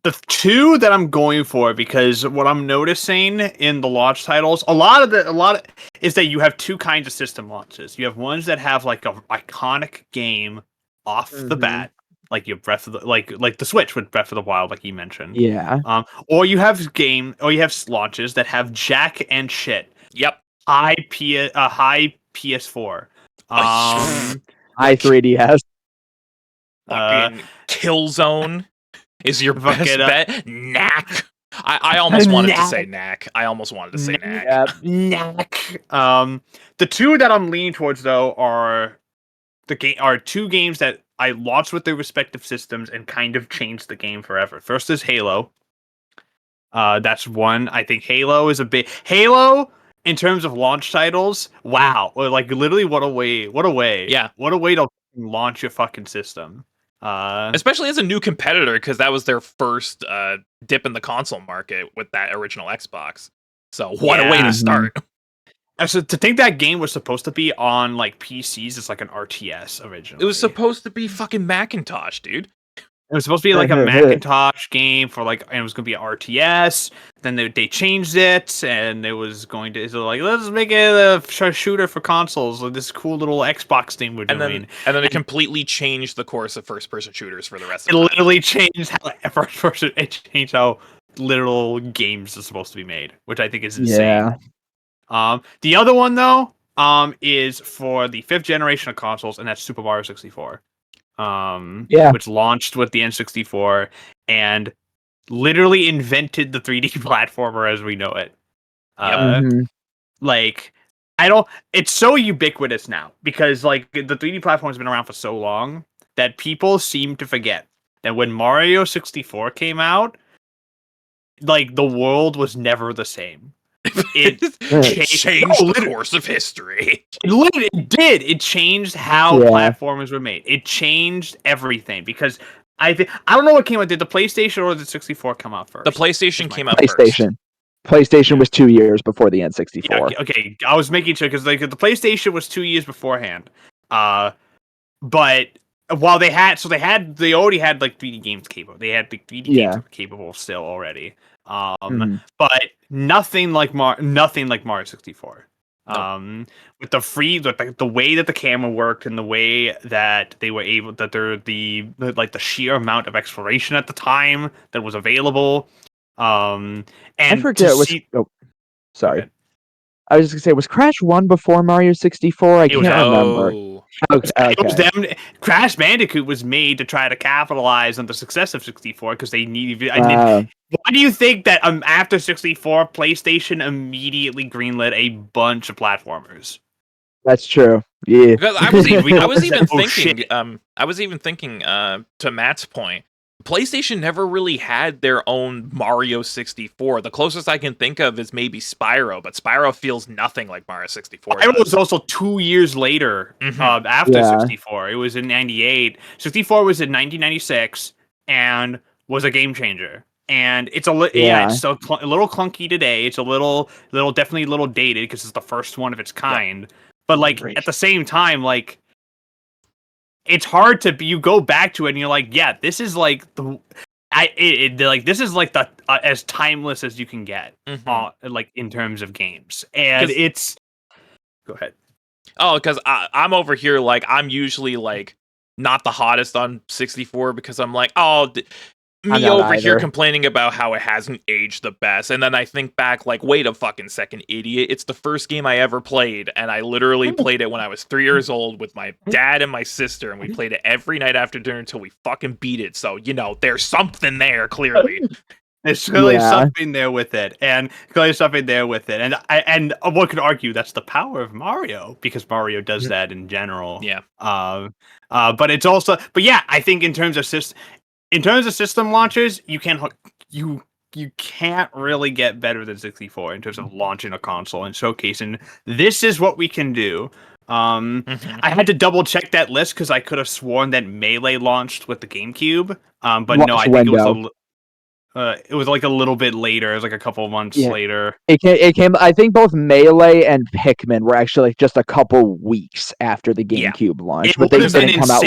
The two that I'm going for, because what I'm noticing in the launch titles, a lot is that you have two kinds of system launches. You have ones that have like an iconic game off the bat, like your Breath of the like the Switch with Breath of the Wild, like you mentioned. Yeah. Or you have launches that have jack and shit. Yep. High PS4. High 3DS. Fucking Killzone is your best bet. Knack. I almost wanted to say Knack. I almost wanted to say Knack. Knack. The two that I'm leaning towards, though, are two games that I launched with their respective systems and kind of changed the game forever. First is Halo. That's one. I think Halo is Halo in terms of launch titles. Wow, like literally, what a way! Yeah, what a way to launch your fucking system. Especially as a new competitor, because that was their first dip in the console market with that original Xbox. So what a way to start. So to think that game was supposed to be on like PCs, it's like an RTS originally. It was supposed to be fucking Macintosh, dude. It was supposed to be like a Macintosh game and it was going to be an RTS. Then they changed it, and it was going to let's make it a shooter for consoles. Like this cool little Xbox thing we're doing. And then it completely changed the course of first-person shooters for the rest of it. Literally changed how first-person. It changed how literal games are supposed to be made, which I think is insane. Yeah. The other one though, is for the 5th generation of consoles, and that's Super Mario 64. Which launched with the N64 and literally invented the 3D platformer as we know it. Like, it's so ubiquitous now because like the 3D platform has been around for so long that people seem to forget that when Mario 64 came out, like the world was never the same. It changed the course of history. It did. It changed how platformers were made. It changed everything because I don't know what came out. Did the PlayStation or the 64 come out first? The PlayStation came out first. PlayStation was 2 years before the N64. Yeah, okay, I was making sure because like the PlayStation was 2 years beforehand. But while they already had like 3D games capable. They had the 3D games capable still already. But nothing like Mario 64. No. With the way that the camera worked and the way that they were able the sheer amount of exploration at the time that was available. And I forget sorry. I was just gonna say, was Crash 1 before Mario 64? I can't remember. It was them. Crash Bandicoot was made to try to capitalize on the success of 64 because they needed. Why do you think that after 64, PlayStation immediately greenlit a bunch of platformers? That's true. Yeah. Because I was even thinking. To Matt's point, PlayStation never really had their own Mario 64. The closest I can think of is maybe Spyro, but Spyro feels nothing like Mario 64. Spyro was also 2 years later after 64. It was in 98. 64 was in 1996 and was a game changer. And it's it's still a little clunky today. It's definitely a little dated because it's the first one of its kind. But like at the same time, like it's hard to you go back to it and you're like, yeah, this is like this is like the as timeless as you can get, like in terms of games, and it's. Go ahead. Oh, because I'm over here like I'm usually like not the hottest on 64 because I'm like, me over here complaining about how it hasn't aged the best, and then I think back like, wait a fucking second, idiot! It's the first game I ever played, and I literally played it when I was 3 years old with my dad and my sister, and we played it every night after dinner until we fucking beat it. So there's something there clearly. There's clearly something there with it, and one could argue that's the power of Mario because Mario does that in general. Yeah. But it's also, I think in terms of system launches, you can't really get better than 64 in terms of launching a console and showcasing this is what we can do. I had to double check that list because I could have sworn that Melee launched with the GameCube, but no, I think it was like a little bit later. It was like a couple of months later. It came. I think both Melee and Pikmin were actually like just a couple weeks after the GameCube launch, but they didn't come out.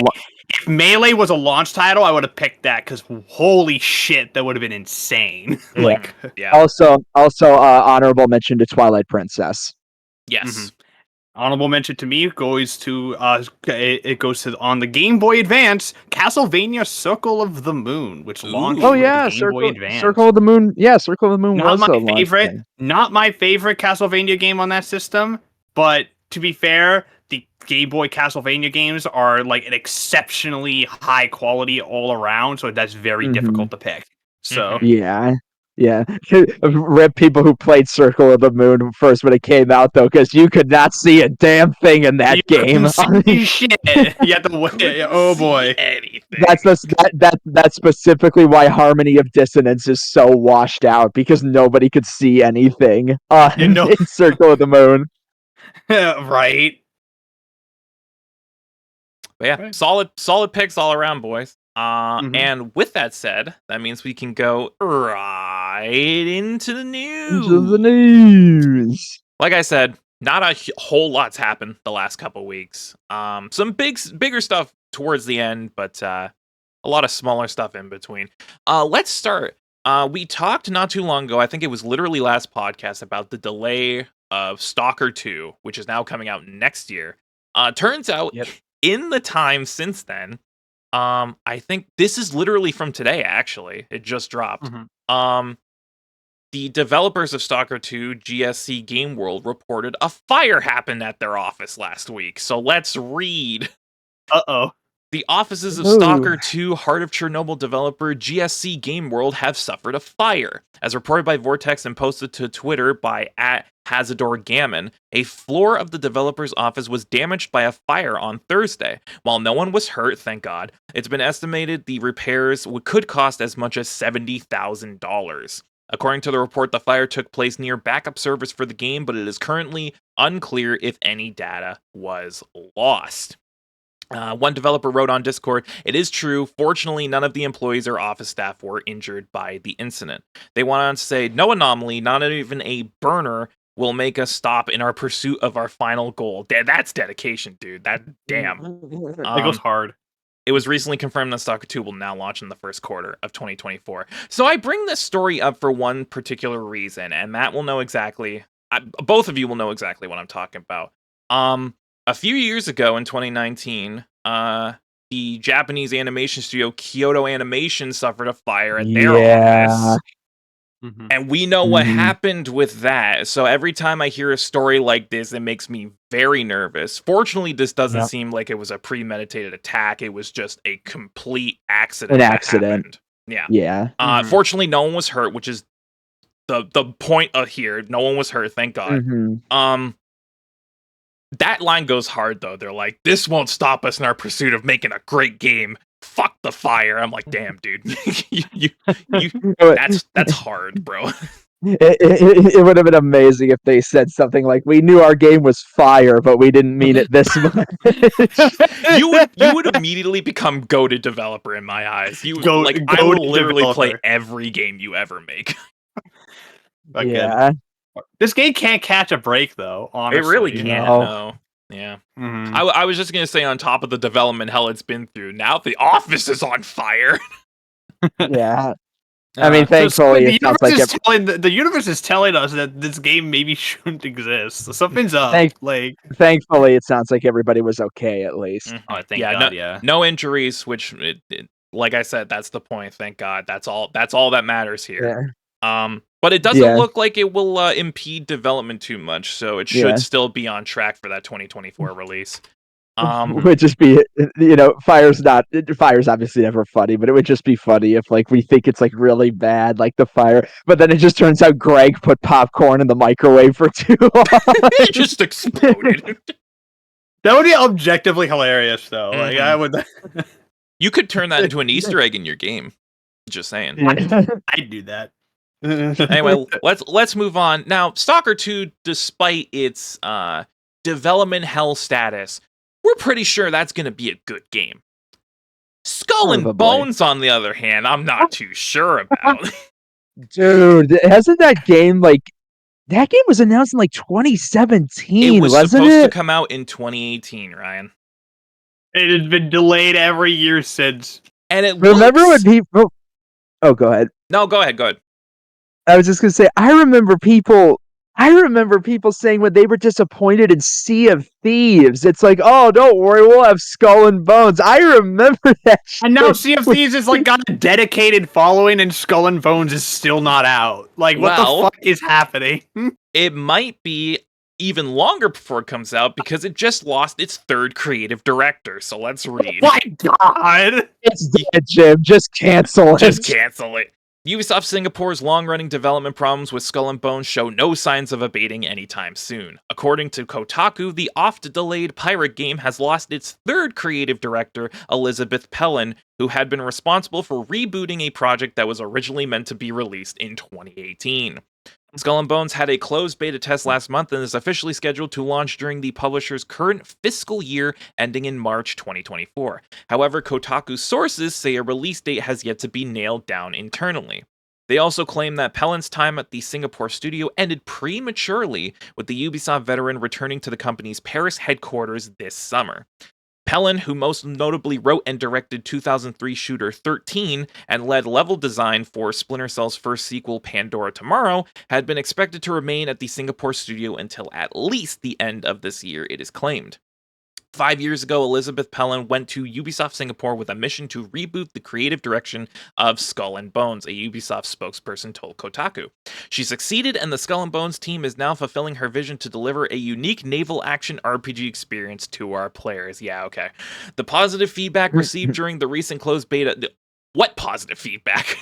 If Melee was a launch title, I would have picked that because holy shit, that would have been insane. Also, honorable mention to Twilight Princess. Yes. Mm-hmm. Honorable mention to me goes to it goes to on the Game Boy Advance, Castlevania Circle of the Moon, which launched with the Game Boy Advance. Circle of the Moon. Yeah, Circle of the Moon was my favorite. Not my favorite Castlevania game on that system, but to be fair, the Game Boy Castlevania games are like an exceptionally high quality all around, so that's very difficult to pick. So Yeah. Rip people who played Circle of the Moon first when it came out, though, because you could not see a damn thing in that game. See shit. You have to wait. Oh boy. Anything. That's specifically why Harmony of Dissonance is so washed out, because nobody could see anything in Circle of the Moon. Right. But yeah, solid picks all around, boys. And with that said, that means we can go right into the news. Like I said, not a whole lot's happened the last couple weeks. Some bigger stuff towards the end, but a lot of smaller stuff in between. Let's start. We talked not too long ago, I think it was literally last podcast, about the delay of Stalker 2, which is now coming out next year. Turns out, in the time since then, I think this is literally from today, actually. It just dropped. The developers of Stalker 2, GSC Game World, reported a fire happened at their office last week. So let's read. Uh-oh. The offices of Stalker 2 Heart of Chernobyl developer GSC Game World have suffered a fire. As reported by Vortex and posted to Twitter by @HazadorGammon, a floor of the developer's office was damaged by a fire on Thursday. While no one was hurt, thank God, it's been estimated the repairs could cost as much as $70,000. According to the report, the fire took place near backup servers for the game, but it is currently unclear if any data was lost. One developer wrote on Discord, "It is true. Fortunately, none of the employees or office staff were injured by the incident." They went on to say, "No anomaly, not even a burner will make us stop in our pursuit of our final goal." That's dedication, dude. Damn. It goes hard. It was recently confirmed that Stalker 2 will now launch in the first quarter of 2024. So I bring this story up for one particular reason, and Matt will know exactly, both of you will know exactly what I'm talking about. A few years ago in 2019, the Japanese animation studio Kyoto Animation suffered a fire at their office. And we know what happened with that. So every time I hear a story like this, it makes me very nervous. Fortunately, this doesn't seem like it was a premeditated attack. It was just a complete accident. Yeah. Fortunately, no one was hurt, which is the point of here. No one was hurt, thank God. That line goes hard, though. They're like, "This won't stop us in our pursuit of making a great game. Fuck the fire." I'm like, damn, dude. That's hard, bro. It would have been amazing if they said something like, "We knew our game was fire, but we didn't mean it this much." You would immediately become goated developer in my eyes. I will literally play every game you ever make. This game can't catch a break, though. Honestly, it really can't. No. Yeah. Mhm. I was just gonna say, on top of the development hell it's been through, now the office is on fire. Yeah. I mean, So thankfully, the it sounds like the universe is telling us that this game maybe shouldn't exist. So something's up. thankfully, it sounds like everybody was okay at least. Oh, thank yeah, God, no injuries, which like I said, that's the point. Thank God. That's all that matters here. But it doesn't look like it will impede development too much, so it should still be on track for that 2024 release. Would just be, fire's obviously never funny, but it would just be funny if like we think it's like really bad, like the fire, but then it just turns out Greg put popcorn in the microwave for too long. It just exploded. That would be objectively hilarious, though. Like I would. You could turn that into an Easter egg in your game. Just saying. I'd do that. Anyway, let's move on. Now, Stalker 2, despite its development hell status, we're pretty sure that's going to be a good game. Skull and Bones, on the other hand, I'm not too sure about. Dude, hasn't that game was announced in like 2017, it was wasn't supposed it? to come out in 2018, Ryan. It has been delayed every year since. And it remember looks... when people... Oh, go ahead. No, go ahead. I was just gonna say, I remember people saying when they were disappointed in Sea of Thieves, it's like, oh, don't worry, we'll have Skull and Bones. I remember that shit. And now Sea of Thieves is like got a dedicated following, and Skull and Bones is still not out. Like, what the fuck is happening? It might be even longer before it comes out because it just lost its third creative director. So let's read. Oh my God! It's dead, Jim. Just cancel it. Just cancel it. Ubisoft Singapore's long-running development problems with Skull and Bones show no signs of abating anytime soon. According to Kotaku, the oft-delayed pirate game has lost its third creative director, Elizabeth Pellin, who had been responsible for rebooting a project that was originally meant to be released in 2018. Skull and Bones had a closed beta test last month and is officially scheduled to launch during the publisher's current fiscal year ending in March 2024. However, Kotaku sources say a release date has yet to be nailed down internally. They also claim that Pellin's time at the Singapore studio ended prematurely, with the Ubisoft veteran returning to the company's Paris headquarters this summer. Pellin, who most notably wrote and directed 2003 shooter 13 and led level design for Splinter Cell's first sequel, Pandora Tomorrow, had been expected to remain at the Singapore studio until at least the end of this year, it is claimed. 5 years ago, Elizabeth Pellin went to Ubisoft Singapore with a mission to reboot the creative direction of Skull and Bones, a Ubisoft spokesperson told Kotaku. She succeeded, and the Skull and Bones team is now fulfilling her vision to deliver a unique naval action RPG experience to our players. Yeah, okay. The positive feedback received during the recent closed beta... What positive feedback?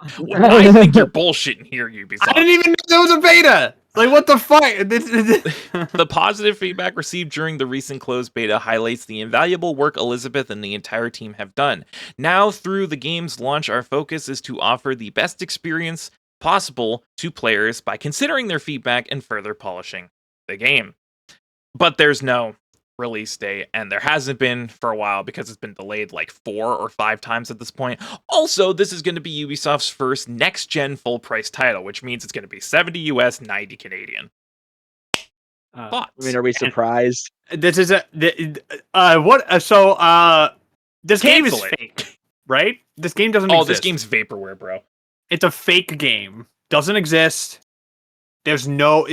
I think you're bullshitting here, Ubisoft. I didn't even know there was a beta! Like, what the fuck? The positive feedback received during the recent closed beta highlights the invaluable work Elizabeth and the entire team have done. Now, through the game's launch, our focus is to offer the best experience possible to players by considering their feedback and further polishing the game. But there's no release date, and there hasn't been for a while because it's been delayed like 4 or 5 times at this point. Also, this is going to be Ubisoft's first next-gen full-price title, which means it's going to be 70 US, 90 Canadian. I mean, are we surprised? This is this game is fake, right? This game doesn't exist. This game's vaporware, bro. It's a fake game. Doesn't exist. There's no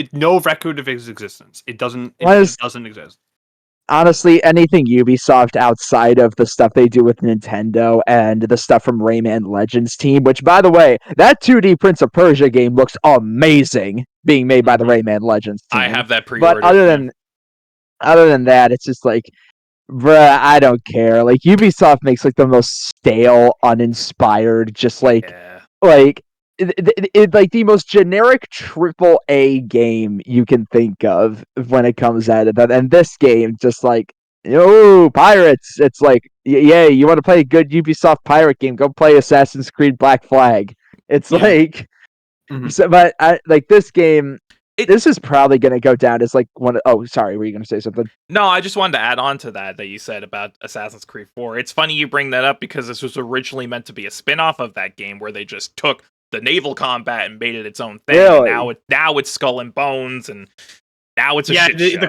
record of its existence. It doesn't exist. Honestly, anything Ubisoft outside of the stuff they do with Nintendo and the stuff from Rayman Legends team, which, by the way, that 2D Prince of Persia game looks amazing, being made by the Rayman Legends team. I have that pre-ordered. But other than that, it's just like, bruh, I don't care. Like, Ubisoft makes like the most stale, uninspired, just like like the most generic AAA game you can think of when it comes out of that. And this game, just like, pirates. It's like, yeah, you want to play a good Ubisoft pirate game? Go play Assassin's Creed Black Flag. It's like, so, but like this game. This is probably going to go down as like one. Oh, sorry, were you going to say something? No, I just wanted to add on to that you said about Assassin's Creed 4. It's funny you bring that up because this was originally meant to be a spin-off of that game where they just took the naval combat and made it its own thing. Really? And now it's Skull and Bones, and now it's a shit show.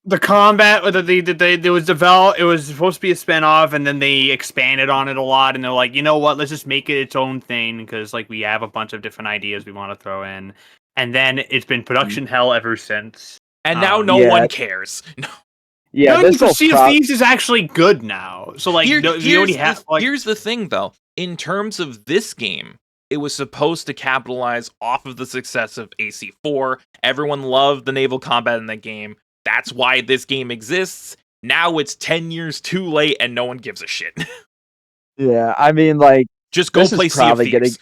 The combat, it was developed. It was supposed to be a spinoff, and then they expanded on it a lot. And they're like, you know what? Let's just make it its own thing because like we have a bunch of different ideas we want to throw in. And then it's been production hell ever since. And now no one cares. No. Yeah, this Sea of Thieves is actually good now. So like, here's the thing though. In terms of this game, it was supposed to capitalize off of the success of AC4. Everyone loved the naval combat in that game. That's why this game exists. Now it's 10 years too late and no one gives a shit. Yeah, I mean, like, just go play Sea of Thieves.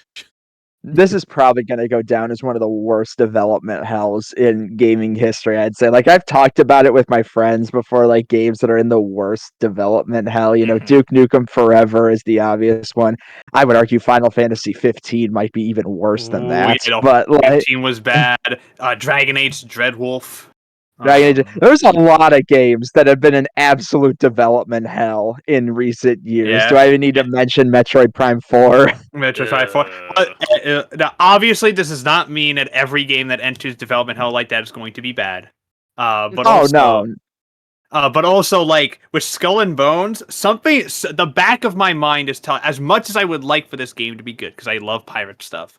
This is probably going to go down as one of the worst development hells in gaming history, I'd say. Like, I've talked about it with my friends before, like, games that are in the worst development hell. You know, Duke Nukem Forever is the obvious one. I would argue Final Fantasy 15 might be even worse than that. But, like, 15 was bad. Dragon Age Dreadwolf. There's a lot of games that have been an absolute development hell in recent years. Yeah. Do I even need to mention Metroid Prime 4? Metroid Prime 4. Now, obviously, this does not mean that every game that enters development hell like that is going to be bad. But also, like, with Skull and Bones, the back of my mind is telling, as much as I would like for this game to be good, because I love pirate stuff,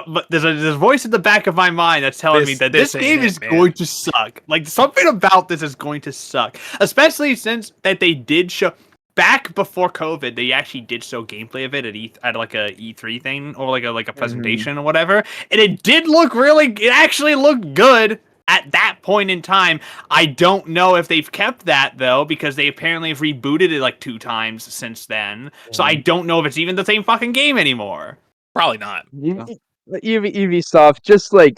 but there's a voice in the back of my mind that's telling me that this game is going to suck. Like, something about this is going to suck. Especially since that they did show back before COVID, they actually did show gameplay of it at like a E3 thing or like a presentation or whatever, and it did look it actually looked good at that point in time. I don't know if they've kept that though, because they apparently have rebooted it like 2 times since then. So I don't know if it's even the same fucking game anymore. Probably not. Ubisoft, just like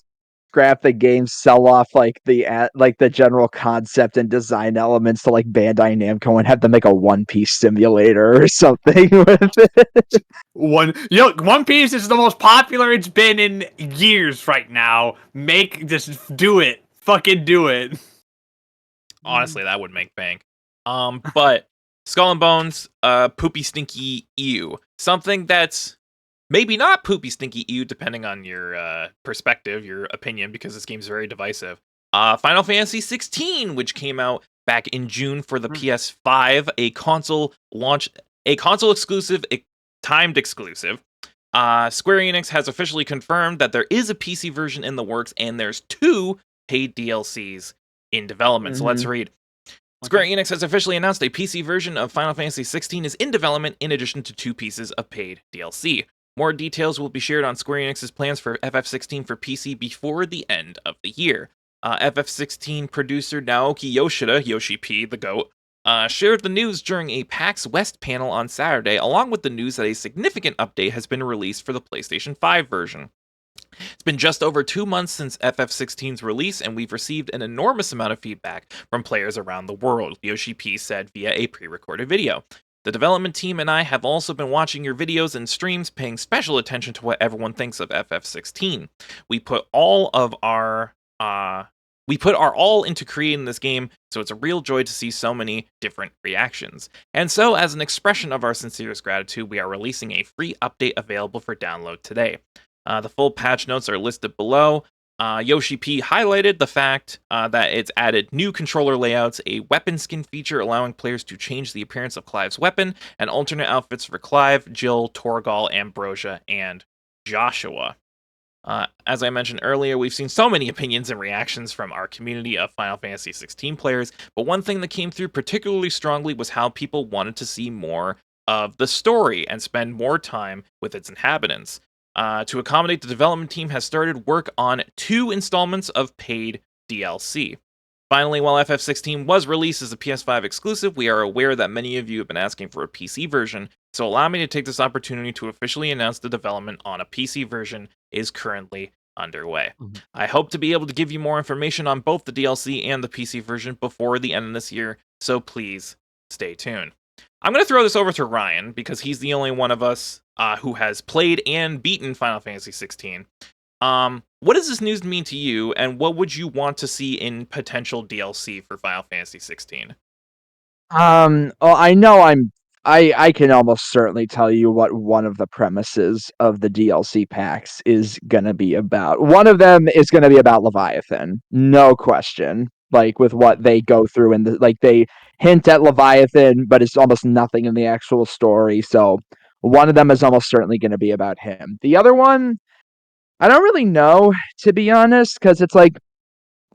scrap the game, sell off like the general concept and design elements to like Bandai Namco and have them make a One Piece simulator or something with it. One Piece is the most popular it's been in years right now. Just do it. Fucking do it. Honestly, that would make bank. But Skull and Bones, poopy stinky ew. Something that's maybe not poopy stinky ew, depending on your perspective, your opinion, because this game's very divisive. Final Fantasy 16, which came out back in June for the PS5, a console exclusive, timed exclusive. Square Enix has officially confirmed that there is a PC version in the works, and there's 2 paid DLCs in development. So let's read. Square Enix has officially announced a PC version of Final Fantasy 16 is in development, in addition to 2 pieces of paid DLC. More details will be shared on Square Enix's plans for FF16 for PC before the end of the year. FF16 producer Naoki Yoshida, Yoshi P, the GOAT, shared the news during a PAX West panel on Saturday, along with the news that a significant update has been released for the PlayStation 5 version. It's been just over 2 months since FF16's release, and we've received an enormous amount of feedback from players around the world, Yoshi P said via a pre-recorded video. The development team and I have also been watching your videos and streams, paying special attention to what everyone thinks of FF16. We put our all into creating this game, so it's a real joy to see so many different reactions. And so, as an expression of our sincerest gratitude, we are releasing a free update available for download today. The full patch notes are listed below. Yoshi P highlighted the fact that it's added new controller layouts, a weapon skin feature allowing players to change the appearance of Clive's weapon, and alternate outfits for Clive, Jill, Torgal, Ambrosia, and Joshua. As I mentioned earlier, we've seen so many opinions and reactions from our community of Final Fantasy XVI players, but one thing that came through particularly strongly was how people wanted to see more of the story and spend more time with its inhabitants. To accommodate, the development team has started work on 2 installments of paid DLC. Finally, while FF16 was released as a PS5 exclusive, we are aware that many of you have been asking for a PC version, so allow me to take this opportunity to officially announce the development on a PC version is currently underway. I hope to be able to give you more information on both the DLC and the PC version before the end of this year, so please stay tuned. I'm going to throw this over to Ryan, because he's the only one of us who has played and beaten Final Fantasy 16. What does this news mean to you, and what would you want to see in potential DLC for Final Fantasy 16? I know I can almost certainly tell you what one of the premises of the DLC packs is going to be about. One of them is going to be about Leviathan, no question. like with what they go through, and like they hint at Leviathan, but it's almost nothing in the actual story. So one of them is almost certainly going to be about him. The other one, I don't really know, to be honest, because it's like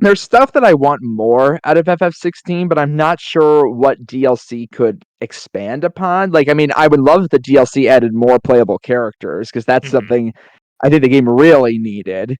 there's stuff that I want more out of FF16, but I'm not sure what DLC could expand upon. Like, I mean, I would love if the DLC added more playable characters, because that's something I think the game really needed.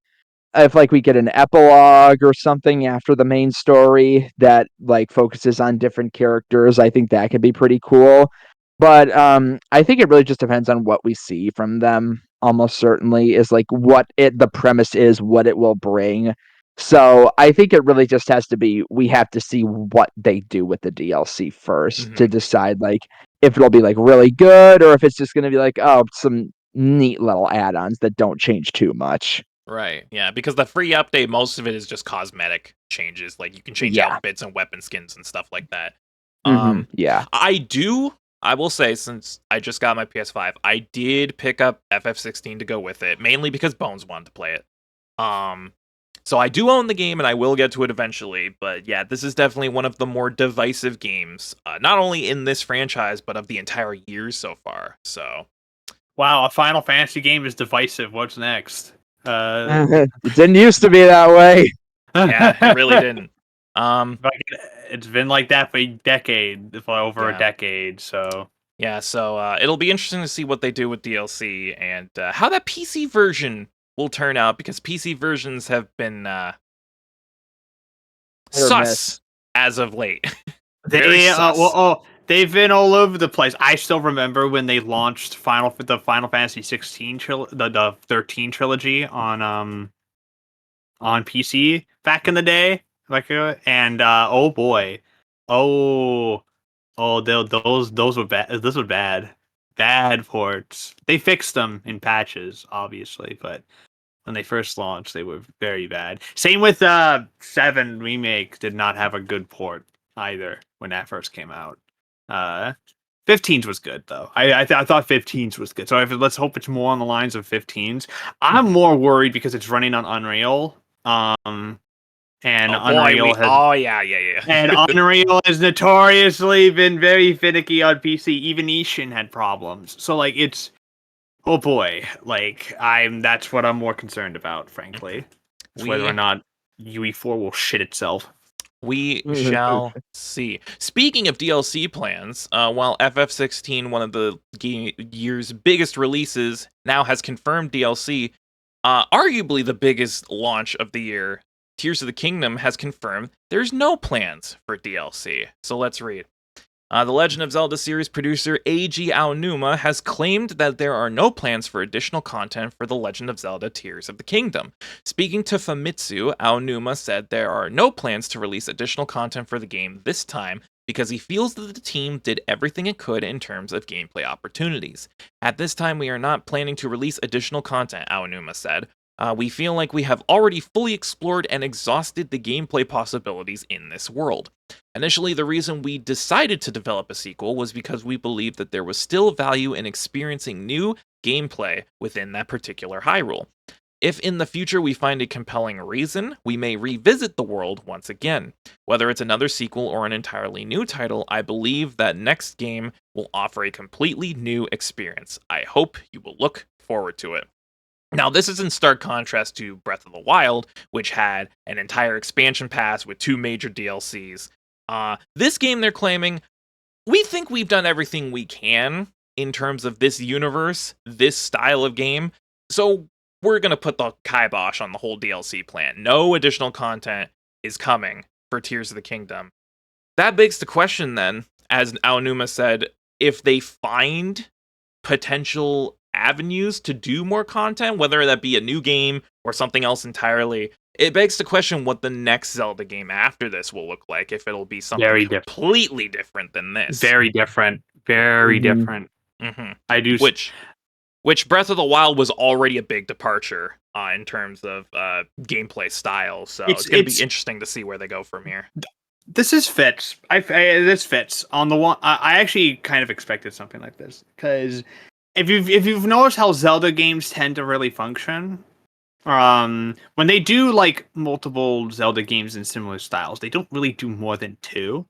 If like we get an epilogue or something after the main story that like focuses on different characters, I think that could be pretty cool. But I think it really just depends on what we see from them. Almost certainly is like what the premise is, what it will bring. So I think it really just has to be, we have to see what they do with the DLC first to decide like if it'll be like really good or if it's just going to be like, oh, some neat little add-ons that don't change too much. Right. Yeah, because the free update, most of it is just cosmetic changes. Like you can change outfits and weapon skins and stuff like that. Yeah. I will say, since I just got my PS5, I did pick up FF16 to go with it, mainly because Bones wanted to play it. So I do own the game and I will get to it eventually, but yeah, this is definitely one of the more divisive games, not only in this franchise, but of the entire year so far. So, wow, a Final Fantasy game is divisive. What's next? It didn't used to be that way. Yeah, it really didn't. It's been like that for over a decade. So yeah, so it'll be interesting to see what they do with DLC and how that PC version will turn out, because PC versions have been sus as of late. They've been all over the place. I still remember when they launched the Final Fantasy 16 the 13 trilogy on PC back in the day, and oh boy, those were bad. This was bad ports. They fixed them in patches, obviously, but when they first launched, they were very bad. Same with 7 Remake did not have a good port either when that first came out. 15's was good though. I thought 15's was good. So let's hope it's more on the lines of 15's. I'm more worried because it's running on Unreal. And Unreal has notoriously been very finicky on PC. Even Ishin had problems. So like it's, oh boy, like that's what I'm more concerned about, frankly. Whether or not UE4 will shit itself. We shall see. Speaking of DLC plans, while FF16, one of the year's biggest releases, now has confirmed DLC, arguably the biggest launch of the year, Tears of the Kingdom has confirmed there's no plans for DLC. So let's read. The Legend of Zelda series producer Eiji Aonuma has claimed that there are no plans for additional content for The Legend of Zelda Tears of the Kingdom. Speaking to Famitsu, Aonuma said there are no plans to release additional content for the game this time because he feels that the team did everything it could in terms of gameplay opportunities. At this time, we are not planning to release additional content, Aonuma said. We feel like we have already fully explored and exhausted the gameplay possibilities in this world. Initially, the reason we decided to develop a sequel was because we believed that there was still value in experiencing new gameplay within that particular Hyrule. If in the future we find a compelling reason, we may revisit the world once again. Whether it's another sequel or an entirely new title, I believe that next game will offer a completely new experience. I hope you will look forward to it. Now, this is in stark contrast to Breath of the Wild, which had an entire expansion pass with 2 major DLCs. This game, they're claiming, we think we've done everything we can in terms of this universe, this style of game, so we're going to put the kibosh on the whole DLC plan. No additional content is coming for Tears of the Kingdom. That begs the question then, as Aonuma said, if they find potential avenues to do more content, whether that be a new game or something else entirely, it begs to question what the next Zelda game after this will look like, if it'll be something completely different than this. Very different. Different. Mm-hmm. Which Breath of the Wild was already a big departure in terms of gameplay style, so it's going to be interesting to see where they go from here. This fits. This fits. On the one, I actually kind of expected something like this, because if you've noticed how Zelda games tend to really function, when they do like multiple Zelda games in similar styles, they don't really do more than 2.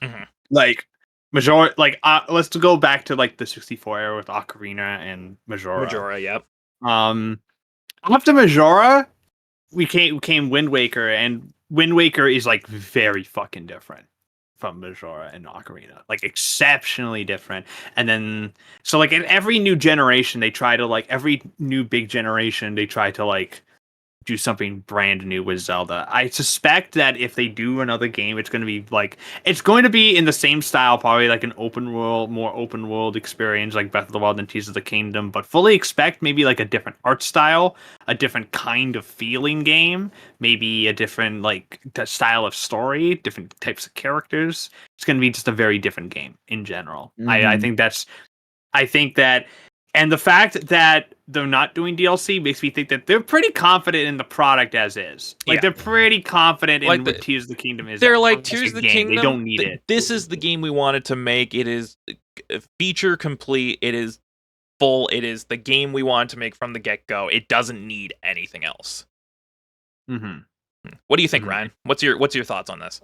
Mm-hmm. Like let's go back to like the 64 era with Ocarina and Majora. Yep. After Majora, we came Wind Waker, and Wind Waker is like very fucking different from Majora and Ocarina, like exceptionally different. And then so like in every new generation, they try to like every new big generation, they try to like do something brand new with Zelda. I suspect that if they do another game, it's going to be in the same style, probably like an more open world experience like Breath of the Wild and Tears of the Kingdom, but fully expect maybe like a different art style, a different kind of feeling game, maybe a different like style of story, different types of characters. It's going to be just a very different game in general. Mm-hmm. I think that, and the fact that they're not doing DLC makes me think that they're pretty confident in the product as is. Like they're pretty confident in what Tears of the Kingdom is. They're like, Tears of the Kingdom. They don't need it. This is the game we wanted to make. It is feature complete. It is full. It is the game we wanted to make from the get go. It doesn't need anything else. Mm-hmm. What do you think, Ryan? What's your thoughts on this?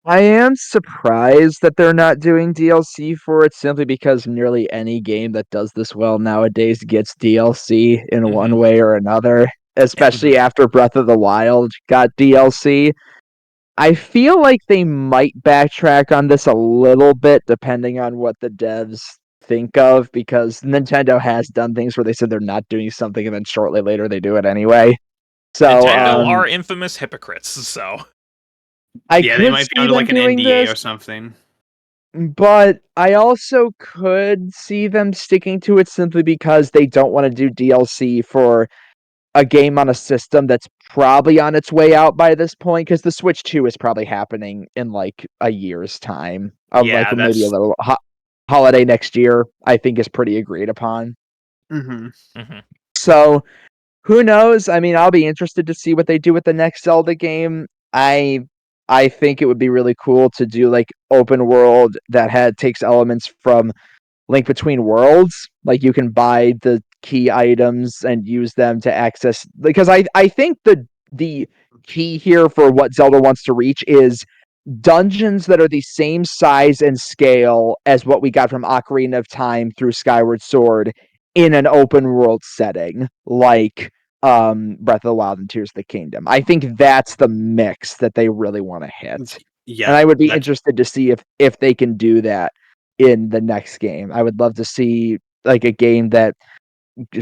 I am surprised that they're not doing DLC for it simply because nearly any game that does this well nowadays gets DLC in one way or another, especially after Breath of the Wild got DLC. I feel like they might backtrack on this a little bit depending on what the devs think of, because Nintendo has done things where they said they're not doing something and then shortly later they do it anyway. So Nintendo are infamous hypocrites, so they might be under like an NDA or something. But I also could see them sticking to it simply because they don't want to do DLC for a game on a system that's probably on its way out by this point, because the Switch 2 is probably happening in like a year's time. Maybe a little holiday next year, I think is pretty agreed upon. So who knows? I mean, I'll be interested to see what they do with the next Zelda game. I think it would be really cool to do like open world that takes elements from Link Between Worlds. Like you can buy the key items and use them to access, because I think the key here for what Zelda wants to reach is dungeons that are the same size and scale as what we got from Ocarina of Time through Skyward Sword in an open world setting, like Breath of the Wild and Tears of the Kingdom. I think that's the mix that they really want to hit. Yeah, and I would be interested to see if they can do that in the next game. I would love to see like a game that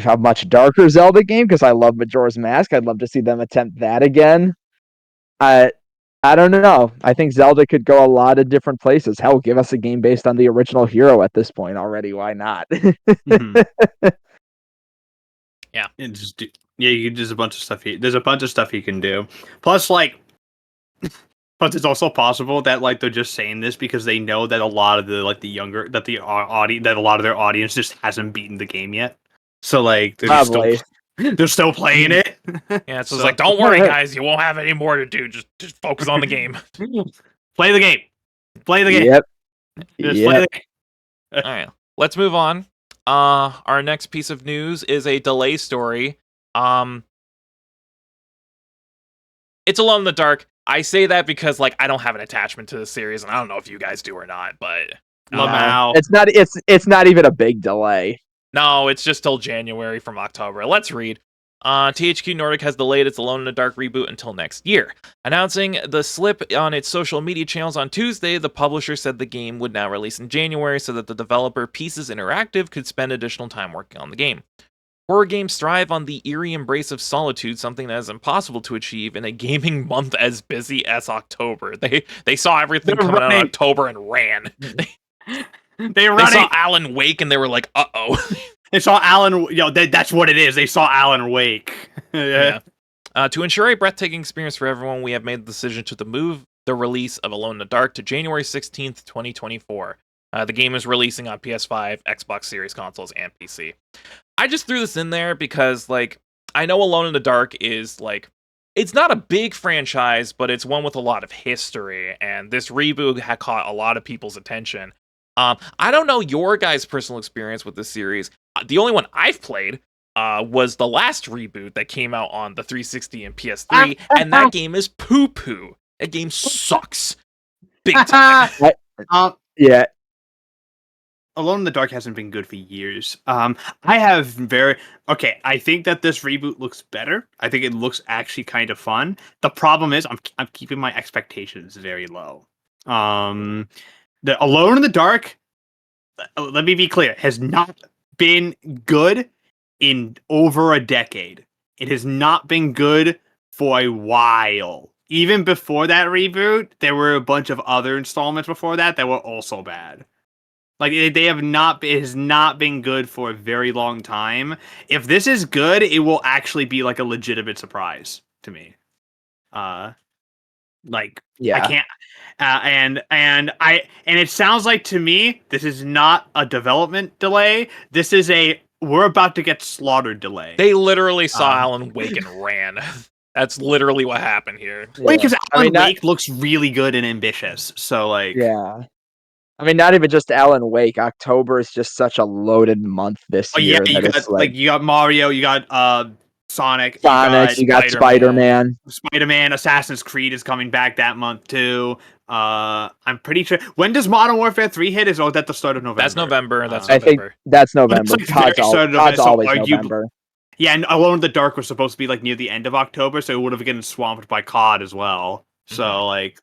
a much darker Zelda game, because I love Majora's Mask. I'd love to see them attempt that again. I don't know. I think Zelda could go a lot of different places. Hell, give us a game based on the original hero at this point already. Why not? Yeah. And there's a bunch of stuff. There's a bunch of stuff you can do. Plus, but it's also possible that like they're just saying this because they know that a lot of the a lot of their audience just hasn't beaten the game yet. So like they're still playing it. Yeah, so it's like, don't worry, guys, you won't have any more to do. Just focus on the game. Play the game. Play the game. Yep. Play the game. All right, let's move on. Our next piece of news is a delay story. It's Alone in the Dark. I say that because like I don't have an attachment to the series, and I don't know if you guys do or not. But it's not even a big delay. No, it's just till January from October. Let's read. THQ Nordic has delayed its Alone in the Dark reboot until next year. Announcing the slip on its social media channels on Tuesday, the publisher said the game would now release in January so that the developer Pieces Interactive could spend additional time working on the game. Horror games thrive on the eerie embrace of solitude, something that is impossible to achieve in a gaming month as busy as October. They saw everything coming out in October and ran. They saw Alan Wake and they were like, uh-oh. They saw Alan, that's what it is. They saw Alan Wake. Yeah. To ensure a breathtaking experience for everyone, we have made the decision to move the release of Alone in the Dark to January 16th, 2024. The game is releasing on PS5, Xbox Series consoles, and PC. I just threw this in there because, like, I know Alone in the Dark is, like, it's not a big franchise, but it's one with a lot of history, and this reboot had caught a lot of people's attention. I don't know your guys' personal experience with this series. The only one I've played was the last reboot that came out on the 360 and PS3, and that game is poo-poo. That game sucks. Big time. Yeah. Alone in the Dark hasn't been good for years. I think that this reboot looks better. I think it looks actually kind of fun. The problem is I'm keeping my expectations very low. The Alone in the Dark, let me be clear, has not been good in over a decade. It has not been good for a while. Even before that reboot, there were a bunch of other installments before that were also bad. Like they have not. It has not been good for a very long time. If this is good, it will actually be like a legitimate surprise to me. I can't. And it sounds like to me this is not a development delay. This is we're about to get slaughtered delay. They literally saw Alan Wake and ran. That's literally what happened here. Well, because Alan Wake looks really good and ambitious. So like, yeah. I mean, not even just Alan Wake. October is just such a loaded month this year. Yeah, you got Mario, you got Sonic, you got Spider-Man. Spider-Man, Assassin's Creed is coming back that month too. I'm pretty sure. When does Modern Warfare 3 hit? Is that the start of November? That's November. I think that's November. COD's always November. Yeah, and Alone in the Dark was supposed to be like near the end of October, so it would have gotten swamped by COD as well. So like,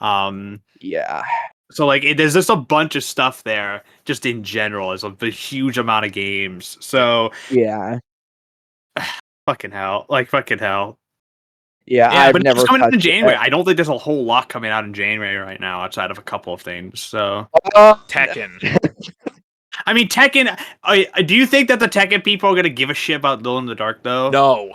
yeah. So like, there's just a bunch of stuff there, just in general. There's a huge amount of games. So yeah, fucking hell. Yeah, I've never it's coming out in touched January. it. I don't think there's a whole lot coming out in January right now, outside of a couple of things. So Tekken. I mean, Tekken. Do you think that the Tekken people are gonna give a shit about Alone in the Dark though? No.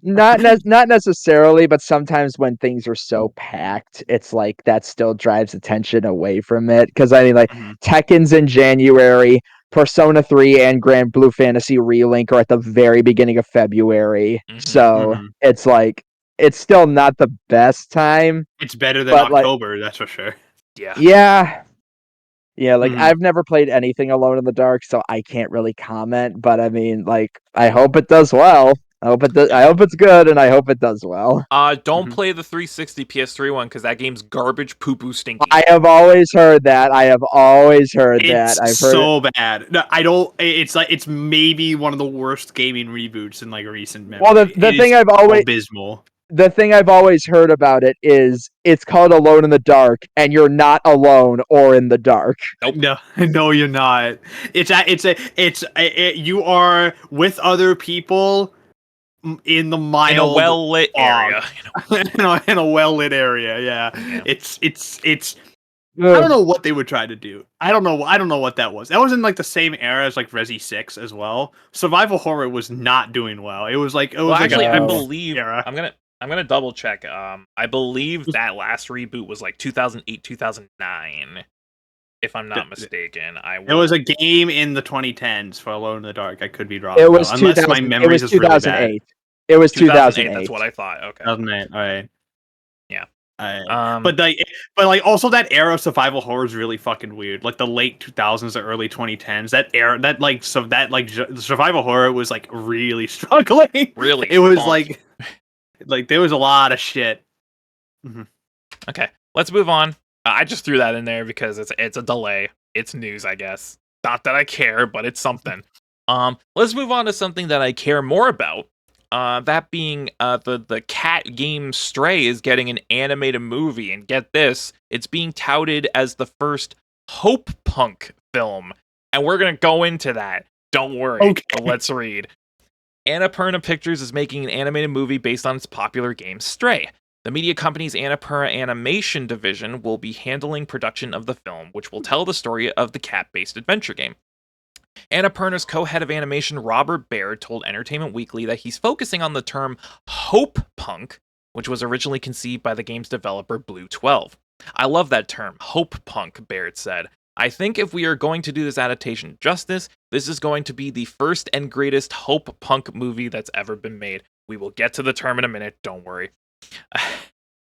Not necessarily, but sometimes when things are so packed, it's like that still drives attention away from it. Because I mean, like Tekken's in January, Persona 3 and Grand Blue Fantasy Relink are at the very beginning of February. So it's like it's still not the best time. It's better than October, that's for sure. Yeah. Like I've never played anything Alone in the Dark, so I can't really comment. But I mean, like, I hope it does well. I hope it's good, and I hope it does well. Don't play the 360 PS3 one because that game's garbage, poo-poo, stinky. I have always heard that. It's I've heard so bad. No, I don't. It's like it's maybe one of the worst gaming reboots in like recent memory. Well, the thing I've always abysmal. The thing I've always heard about it is it's called Alone in the Dark, and you're not alone or in the dark. Nope. No, you're not. You are with other people in the mild, in a well-lit area. In a well-lit area, yeah. It's I don't know what they would try to do. I don't know what that was. That was in like the same era as like Resi 6 as well. Survival horror was not doing well. It was like actually, I believe I'm gonna double check. I believe that last reboot was like 2008, 2009. If I'm not mistaken, It was a game in the 2010s for Alone in the Dark. I could be wrong. It was unless my memory is really bad. It was 2008. That's what I thought. Okay. 2008. All right. Yeah. But also that era of survival horror is really fucking weird. Like the late 2000s or early 2010s. That era, the survival horror was like really struggling. Really, it was like there was a lot of shit. Okay, let's move on. I just threw that in there because it's a delay. It's news, I guess. Not that I care, but it's something. Let's move on to something that I care more about. That being the cat game Stray is getting an animated movie, and get this, it's being touted as the first Hope Punk film, and we're gonna go into that. Don't worry. Okay. But let's read. Annapurna Pictures is making an animated movie based on its popular game Stray. The media company's Annapurna Animation division will be handling production of the film, which will tell the story of the cat-based adventure game. Annapurna's co-head of animation Robert Baird told Entertainment Weekly that he's focusing on the term Hope Punk, which was originally conceived by the game's developer Blue 12. I love that term, Hope Punk, Baird said. I think if we are going to do this adaptation justice, this is going to be the first and greatest Hope Punk movie that's ever been made. We will get to the term in a minute, don't worry.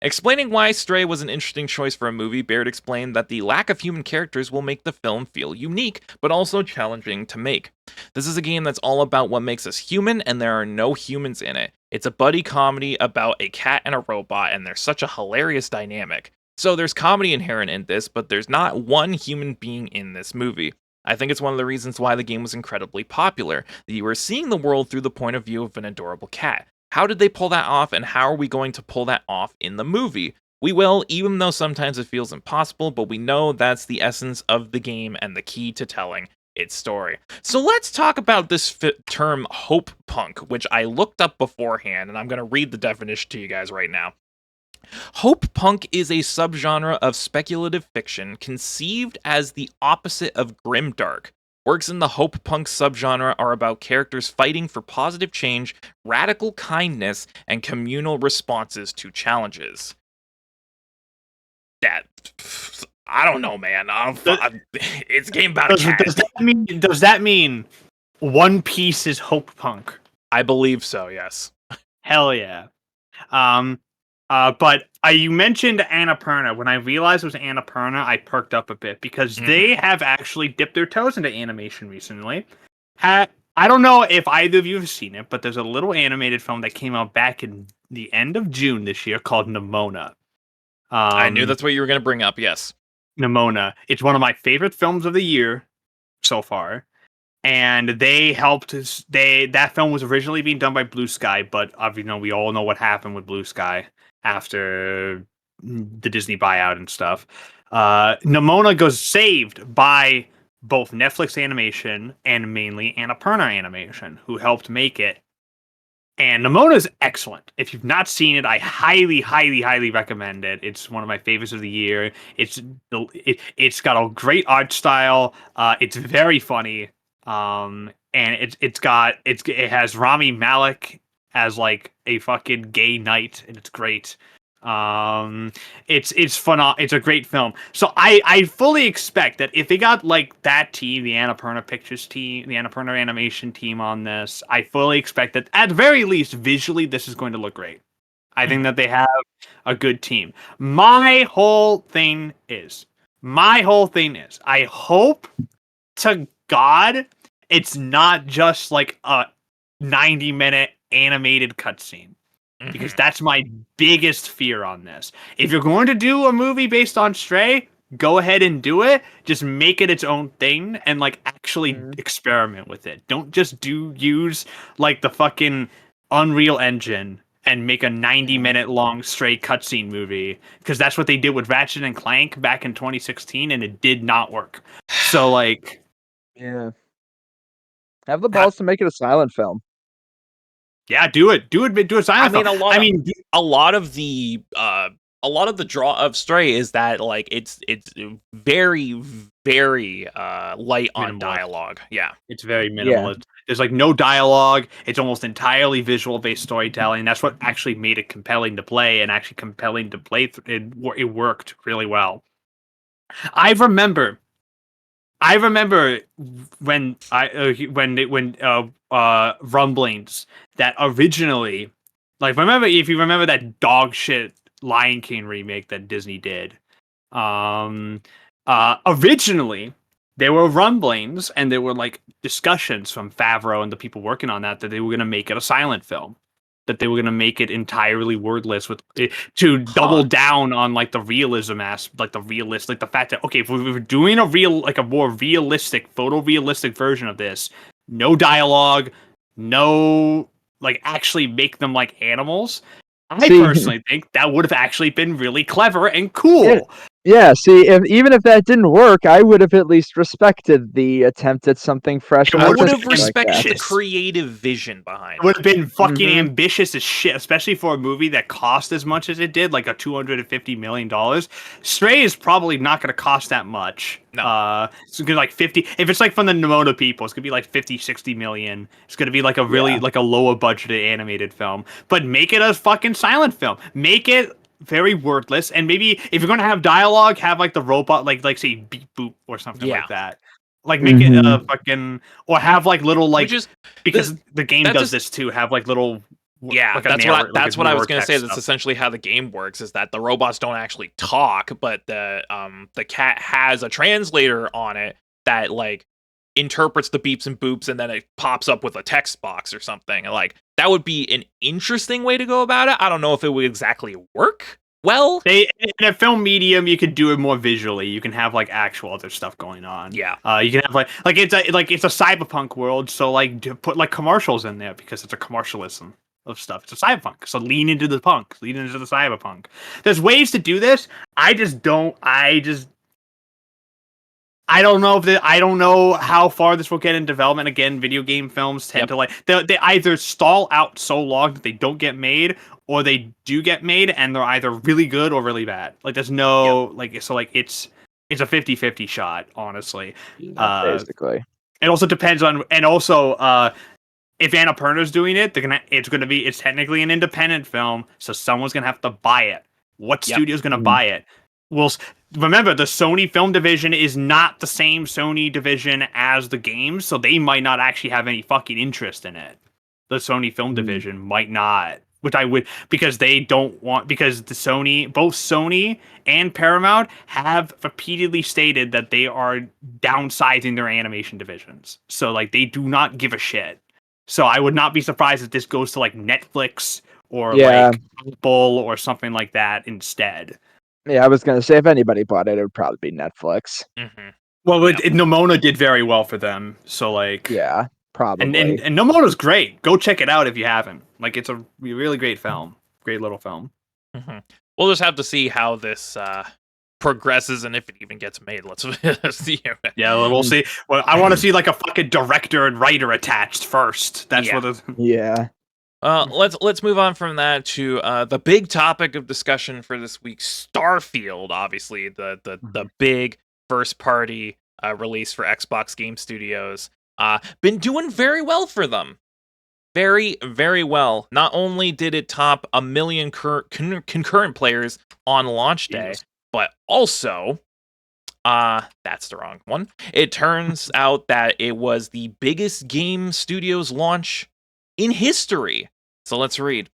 Explaining why Stray was an interesting choice for a movie, Baird explained that the lack of human characters will make the film feel unique, but also challenging to make. This is a game that's all about what makes us human, and there are no humans in it. It's a buddy comedy about a cat and a robot, and there's such a hilarious dynamic. So there's comedy inherent in this, but there's not one human being in this movie. I think it's one of the reasons why the game was incredibly popular, that you were seeing the world through the point of view of an adorable cat. How did they pull that off, and how are we going to pull that off in the movie? We will, even though sometimes it feels impossible, but we know that's the essence of the game and the key to telling its story. So let's talk about this term hope punk, which I looked up beforehand, and I'm going to read the definition to you guys right now. Hope punk is a subgenre of speculative fiction conceived as the opposite of grimdark. Works in the hope punk subgenre are about characters fighting for positive change, radical kindness, and communal responses to challenges. I don't know, man. It's a game about a cat. Does that mean One Piece is hope punk? I believe so, yes. Hell yeah. But you mentioned Annapurna. When I realized it was Annapurna, I perked up a bit because they have actually dipped their toes into animation recently. I don't know if either of you have seen it, but there's a little animated film that came out back in the end of June this year called Nimona. I knew that's what you were going to bring up, yes. Nimona. It's one of my favorite films of the year so far. And they helped us. That film was originally being done by Blue Sky, but we all know what happened with Blue Sky after the Disney buyout and stuff. Nimona goes saved by both Netflix Animation and mainly Annapurna Animation, who helped make it. And Nimona is excellent. If you've not seen it, I highly, highly, highly recommend it. It's one of my favorites of the year. It's got a great art style. It's very funny. And it has Rami Malek as like a fucking gay knight, and it's great. It's fun. It's a great film. So I fully expect that if they got like that team, the Annapurna Pictures team, the Annapurna Animation team on this, I fully expect that at the very least visually this is going to look great. I think that they have a good team. My whole thing is, I hope to God it's not just like a 90-minute animated cutscene. Because that's my biggest fear on this. If you're going to do a movie based on Stray, go ahead and do it. Just make it its own thing and like actually experiment with it. Don't just use like the fucking Unreal Engine and make a 90-minute long Stray cutscene movie. Because that's what they did with Ratchet and Clank back in 2016 and it did not work. So like... Yeah. Have the balls to make it a silent film. Yeah, do it. Do a silent film. A lot of the draw of Stray is that like it's very, very light on dialogue. Yeah. It's very minimalist. Yeah. There's like no dialogue. It's almost entirely visual based storytelling. That's what actually made it compelling to play and actually compelling to play. It worked really well. I remember when rumblings that originally, like, if you remember that dog shit Lion King remake that Disney did, originally there were rumblings and there were like discussions from Favreau and the people working on that they were going to make it a silent film, that they were going to make it entirely wordless to double down on like the realism aspect, like the fact that, okay, if we were doing a more realistic, photorealistic version of this, no dialogue, no, like actually make them like animals. I personally think that would have actually been really clever and cool. Yeah, see, even if that didn't work, I would have at least respected the attempt at something fresh. I would have respected the creative vision behind it. It would have been fucking ambitious as shit, especially for a movie that cost as much as it did, like a $250 million. Stray is probably not going to cost that much. No. It's going to be like 50. If it's like from the Nimona people, it's going to be like 50, 60 million. It's going to be like a really, like a lower budgeted animated film. But make it a fucking silent film. Make it very wordless, and maybe if you're gonna have dialogue, have like the robot, like say beep boop or something like that. Like make it fucking, or have like little like, because the game does this too. Have like little Yeah, that's what I was gonna say. That's essentially how the game works. Is that the robots don't actually talk, but the cat has a translator on it that like interprets the beeps and boops, and then it pops up with a text box or something. Like that would be an interesting way to go about it. I don't know if it would exactly work well. In a film medium, you could do it more visually. You can have like actual other stuff going on. Yeah. You can have like it's a cyberpunk world, so like to put like commercials in there because it's a commercialism of stuff. It's a cyberpunk, so lean into the cyberpunk. There's ways to do this. I don't know how far this will get in development. Again, video game films tend to they either stall out so long that they don't get made, or they do get made and they're either really good or really bad. Like there's no it's a 50-50 shot, honestly. Basically. It also depends on, and also if Annapurna's doing it, it's technically an independent film, so someone's gonna have to buy it. What studio's gonna buy it? Well, remember, the Sony film division is not the same Sony division as the games, so they might not actually have any fucking interest in it. The Sony film division might not, which I would, because they don't want, because both Sony and Paramount have repeatedly stated that they are downsizing their animation divisions. So like they do not give a shit. So I would not be surprised if this goes to like Netflix or like Apple or something like that instead. Yeah, I was gonna say if anybody bought it, it would probably be Netflix. Mm-hmm. Well, Nomona did very well for them, so like probably. And Nomona's great. Go check it out if you haven't. Like it's a really great film, great little film. Mm-hmm. We'll just have to see how this progresses and if it even gets made. Let's see. Yeah, we'll see. Well, I want to see like a fucking director and writer attached first. That's what. Let's move on from that to the big topic of discussion for this week, Starfield. Obviously, the big first party release for Xbox Game Studios. Been doing very well for them. Very, very well. Not only did it top 1 million concurrent players on launch day, but also, that's the wrong one. It turns out that it was the biggest game studios launch in history. So let's read.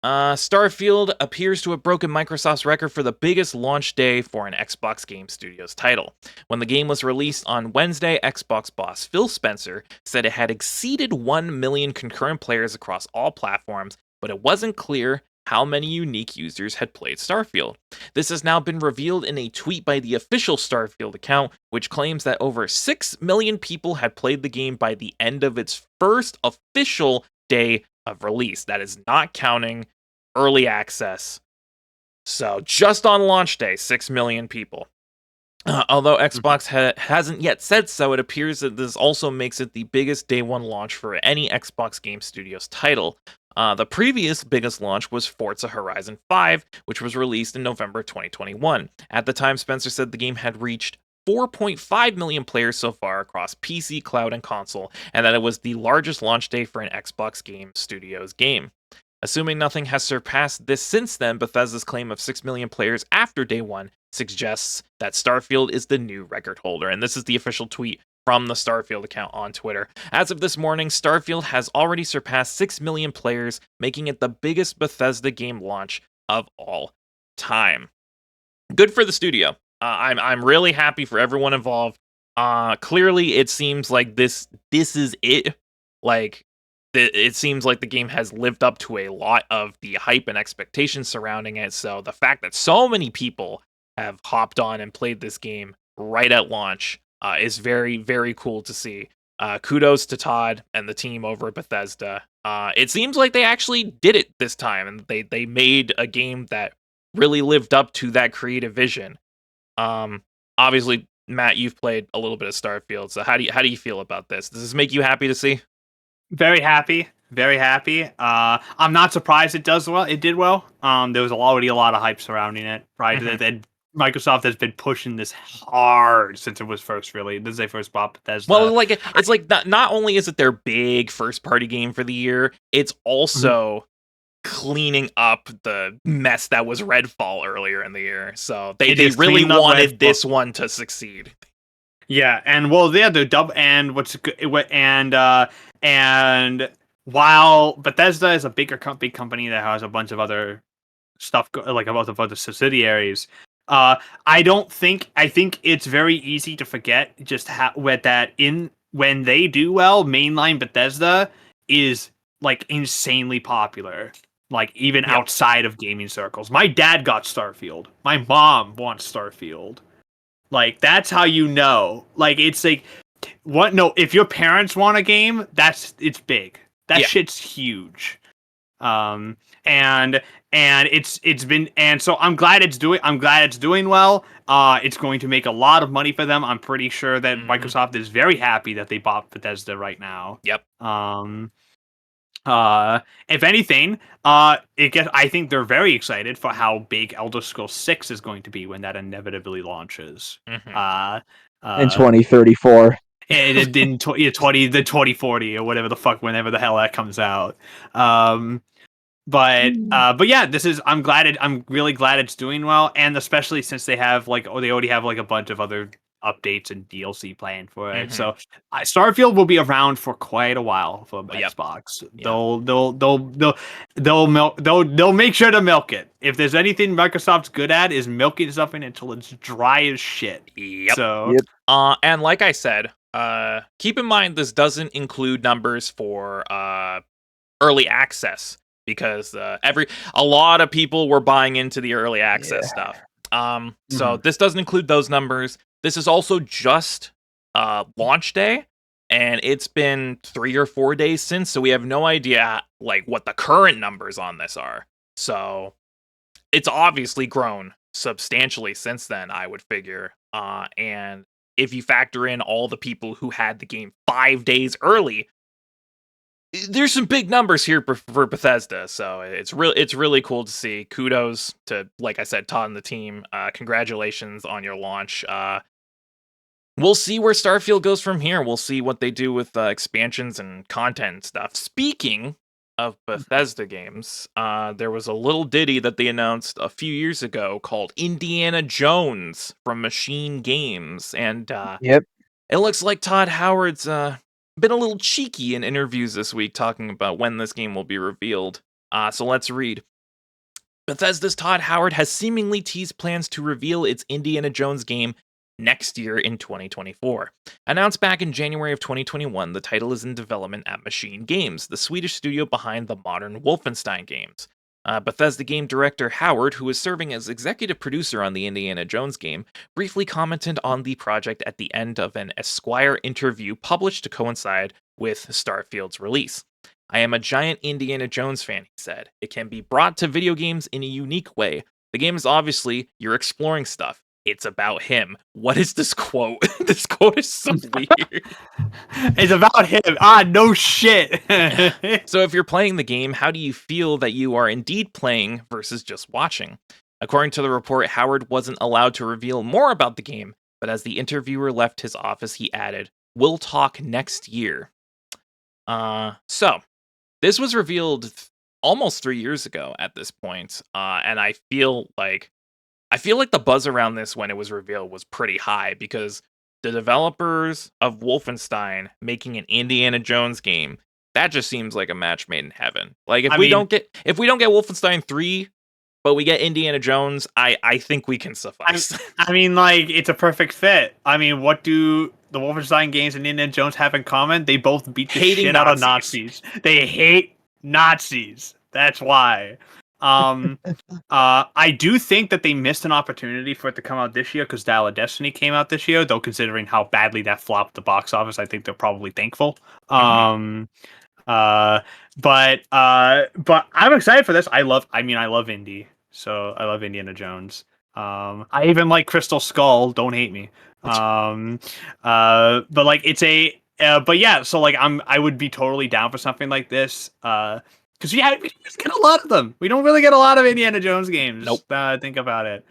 Starfield appears to have broken Microsoft's record for the biggest launch day for an Xbox Game Studios title. When the game was released on Wednesday, Xbox boss Phil Spencer said it had exceeded 1 million concurrent players across all platforms, but it wasn't clear how many unique users had played Starfield. This has now been revealed in a tweet by the official Starfield account, which claims that over 6 million people had played the game by the end of its first official day of release. That is not counting early access. So just on launch day, 6 million people. Although Xbox hasn't yet said so, it appears that this also makes it the biggest day one launch for any Xbox Game Studios title. The previous biggest launch was Forza Horizon 5, which was released in November 2021. At the time, Spencer said the game had reached 4.5 million players so far across PC, cloud, and console, and that it was the largest launch day for an Xbox Game Studios game. Assuming nothing has surpassed this since then, Bethesda's claim of 6 million players after day one suggests that Starfield is the new record holder, and this is the official tweet from the Starfield account on Twitter. As of this morning, Starfield has already surpassed 6 million players, making it the biggest Bethesda game launch of all time. Good for the studio. I'm really happy for everyone involved. Clearly, it seems like this is it. Like, it seems like the game has lived up to a lot of the hype and expectations surrounding it. So the fact that so many people have hopped on and played this game right at launch is very, very cool to see. Kudos to Todd and the team over at Bethesda. It seems like they actually did it this time, and they made a game that really lived up to that creative vision. Obviously, Matt, you've played a little bit of Starfield, so how do you feel about this? Does this make you happy to see? Very happy. I'm not surprised it does well. It did well. There was already a lot of hype surrounding it. Right, that Microsoft has been pushing this hard since it was first released. This is their first bought Bethesda. Well, like it's like not only is it their big first party game for the year, it's also cleaning up the mess that was Redfall earlier in the year. So they really wanted this one to succeed. Yeah, and well, they had the dub and and while Bethesda is a big company that has a bunch of other stuff, like a bunch of other subsidiaries, I think it's very easy to forget just when they do well, mainline Bethesda is like insanely popular. Like even outside of gaming circles. My dad got Starfield. My mom wants Starfield. Like that's how you know. Like it's like what? No, if your parents want a game, it's big. That shit's huge. And it's been, and so I'm glad it's doing well. It's going to make a lot of money for them. I'm pretty sure that Microsoft is very happy that they bought Bethesda right now. Yep. If anything, I think they're very excited for how big Elder Scrolls 6 is going to be when that inevitably launches. In 2034. And in 2040 or whatever the fuck, whenever the hell that comes out. But yeah, I'm really glad it's doing well, and especially since they already have like a bunch of other updates and DLC planned for it. So Starfield will be around for quite a while for Xbox. They'll make sure to milk it. If there's anything Microsoft's good at, is milking something until it's dry as shit. And like I said, keep in mind this doesn't include numbers for early access, because a lot of people were buying into the early access stuff. So this doesn't include those numbers. This is also just launch day, and it's been 3 or 4 days since, so we have no idea like what the current numbers on this are. So it's obviously grown substantially since then, I would figure. And if you factor in all the people who had the game 5 days early, there's some big numbers here for Bethesda, so it's really cool to see. Kudos to, like I said, Todd and the team. Congratulations on your launch. We'll see where Starfield goes from here. We'll see what they do with expansions and content and stuff. Speaking of Bethesda games, there was a little ditty that they announced a few years ago called Indiana Jones from Machine Games, and it looks like Todd Howard's been a little cheeky in interviews this week talking about when this game will be revealed. So let's read. Bethesda's Todd Howard has seemingly teased plans to reveal its Indiana Jones game next year in 2024. Announced back in January of 2021, the title is in development at Machine Games, the Swedish studio behind the modern Wolfenstein games. Bethesda game director Howard, who is serving as executive producer on the Indiana Jones game, briefly commented on the project at the end of an Esquire interview published to coincide with Starfield's release. I am a giant Indiana Jones fan, he said. It can be brought to video games in a unique way. The game is obviously, you're exploring stuff. It's about him. What is this quote? This quote is so weird. It's about him. No shit. So if you're playing the game, how do you feel that you are indeed playing versus just watching? According to the report, Howard wasn't allowed to reveal more about the game, but as the interviewer left his office, he added, "We'll talk next year." So this was revealed almost 3 years ago at this point, and I feel like the buzz around this when it was revealed was pretty high, because the developers of Wolfenstein making an Indiana Jones game, that just seems like a match made in heaven. Like if we don't get Wolfenstein 3, but we get Indiana Jones, I think we can suffice. Like it's a perfect fit. What do the Wolfenstein games and Indiana Jones have in common? They both beat the shit out of Nazis. They hate Nazis. That's why. I do think that they missed an opportunity for it to come out this year, because Dial of Destiny came out this year, though considering how badly that flopped at the box office, I think they're probably thankful. But I'm excited for this. I love Indy, so I love Indiana Jones. I even like Crystal Skull, don't hate me. But like it's but yeah, so like I would be totally down for something like this. Because we just get a lot of them. We don't really get a lot of Indiana Jones games. Nope. Think about it.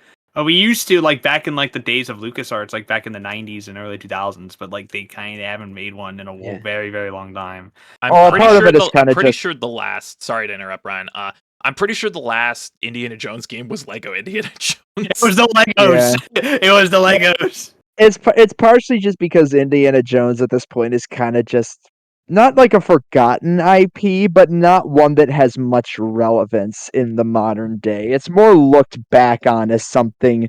We used to, like, back in like the days of LucasArts, like back in the 90s and early 2000s, but like they kind of haven't made one in a very, very long time. I'm pretty sure the last. Sorry to interrupt, Ryan. I'm pretty sure the last Indiana Jones game was Lego Indiana Jones. It was the Legos. Yeah. It was the Legos. It's partially just because Indiana Jones at this point is kind of just not like a forgotten IP, but not one that has much relevance in the modern day. It's more looked back on as something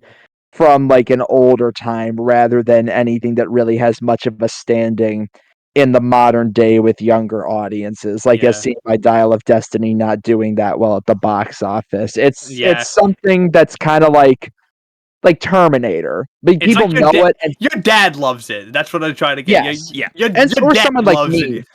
from like an older time rather than anything that really has much of a standing in the modern day with younger audiences, like as seen by Dial of Destiny not doing that well at the box office. It's something that's kind of like Terminator. Like, people like know it, and your dad loves it. That's what I'm trying to get. yes, Your or dad someone like loves me. it.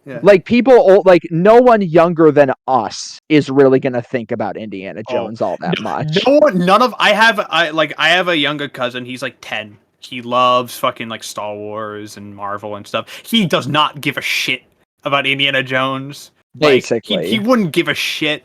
Yeah. Like, people like no one younger than us is really gonna think about Indiana Jones all that much. None of I have a younger cousin. He's like 10. He loves fucking like Star Wars and Marvel and stuff. He does not give a shit about Indiana Jones. Basically, he wouldn't give a shit.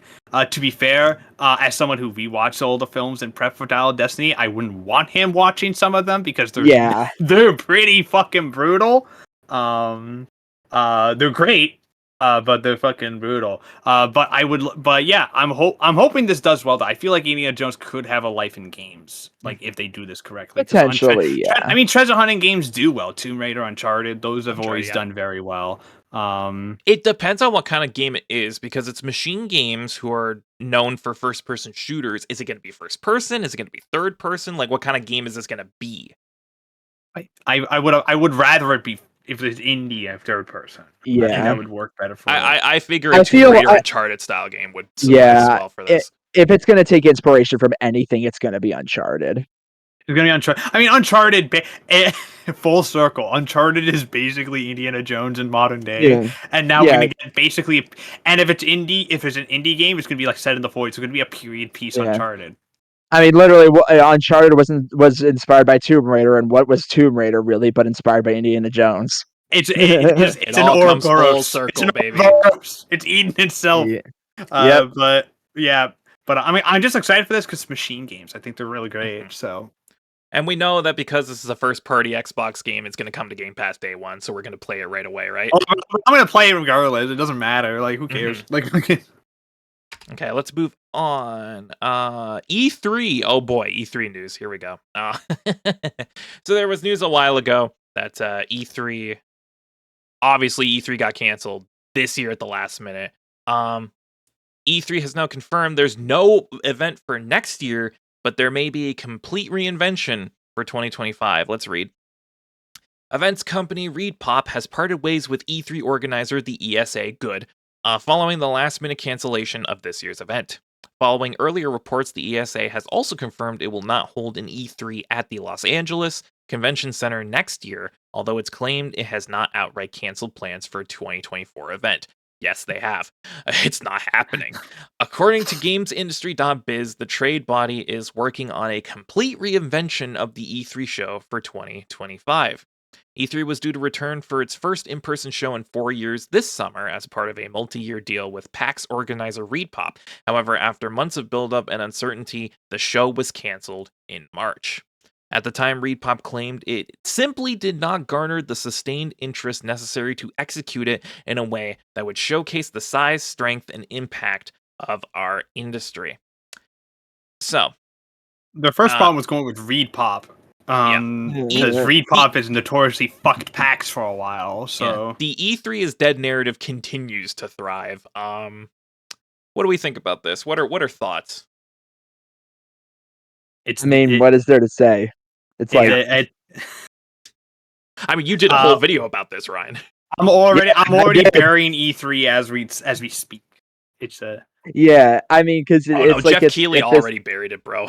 To be fair, as someone who rewatched all the films and prep for Dial of Destiny, I wouldn't want him watching some of them because they're pretty fucking brutal. They're great, but they're fucking brutal. But yeah, I'm hoping this does well. Though. I feel like Indiana Jones could have a life in games, like if they do this correctly. Potentially, yeah. I mean, treasure hunting games do well. Tomb Raider, Uncharted, those have always done very well. It depends on what kind of game it is, because it's Machine Games who are known for first-person shooters. Is it going to be first person? Is it going to be third person? Like, what kind of game is this going to be? I would rather it be if it's indie and third person. Yeah, I think that would work better for. I figure a Tomb Raider Uncharted style game would serve as well for this. If it's going to take inspiration from anything, it's going to be Uncharted. It's gonna be Uncharted. I mean, Uncharted, full circle. Uncharted is basically Indiana Jones in modern day, and now we're gonna get basically. And if it's an indie game, it's gonna be like set in the 40s. It's gonna be a period piece Uncharted. I mean, literally, Uncharted was inspired by Tomb Raider, and what was Tomb Raider really, but inspired by Indiana Jones? It's an Ouroboros. It's an baby. Ouroboros. It's Eden itself. But I mean, I'm just excited for this because Machine Games. I think they're really great. So. And we know that because this is a first-party Xbox game, it's going to come to Game Pass day one, so we're going to play it right away, right? I'm going to play it regardless. It doesn't matter. Like, who cares? Okay, let's move on. E3. Oh boy, E3 news. Here we go. So there was news a while ago that E3... Obviously, E3 got canceled this year at the last minute. E3 has now confirmed there's no event for next year, but there may be a complete reinvention for 2025. Let's read. Events company ReedPop has parted ways with E3 organizer the ESA Good, following the last-minute cancellation of this year's event. Following earlier reports, the ESA has also confirmed it will not hold an E3 at the Los Angeles Convention Center next year, although it's claimed it has not outright canceled plans for a 2024 event. Yes, they have. It's not happening. According to GamesIndustry.biz, the trade body is working on a complete reinvention of the E3 show for 2025. E3 was due to return for its first in-person show in 4 years this summer as part of a multi-year deal with PAX organizer ReedPop. However, after months of build-up and uncertainty, the show was canceled in March. At the time, ReedPop claimed it simply did not garner the sustained interest necessary to execute it in a way that would showcase the size, strength, and impact of our industry. So, the first problem was going with ReedPop. Because ReedPop is notoriously fucked PAX for a while, so... The E3 is dead narrative continues to thrive. What do we think about this? What are thoughts? What is there to say? It's like... I mean, you did a whole video about this, Ryan. I'm already burying E3 as we speak. It's Yeah, I mean, because it's like... Jeff Keighley already buried it, bro.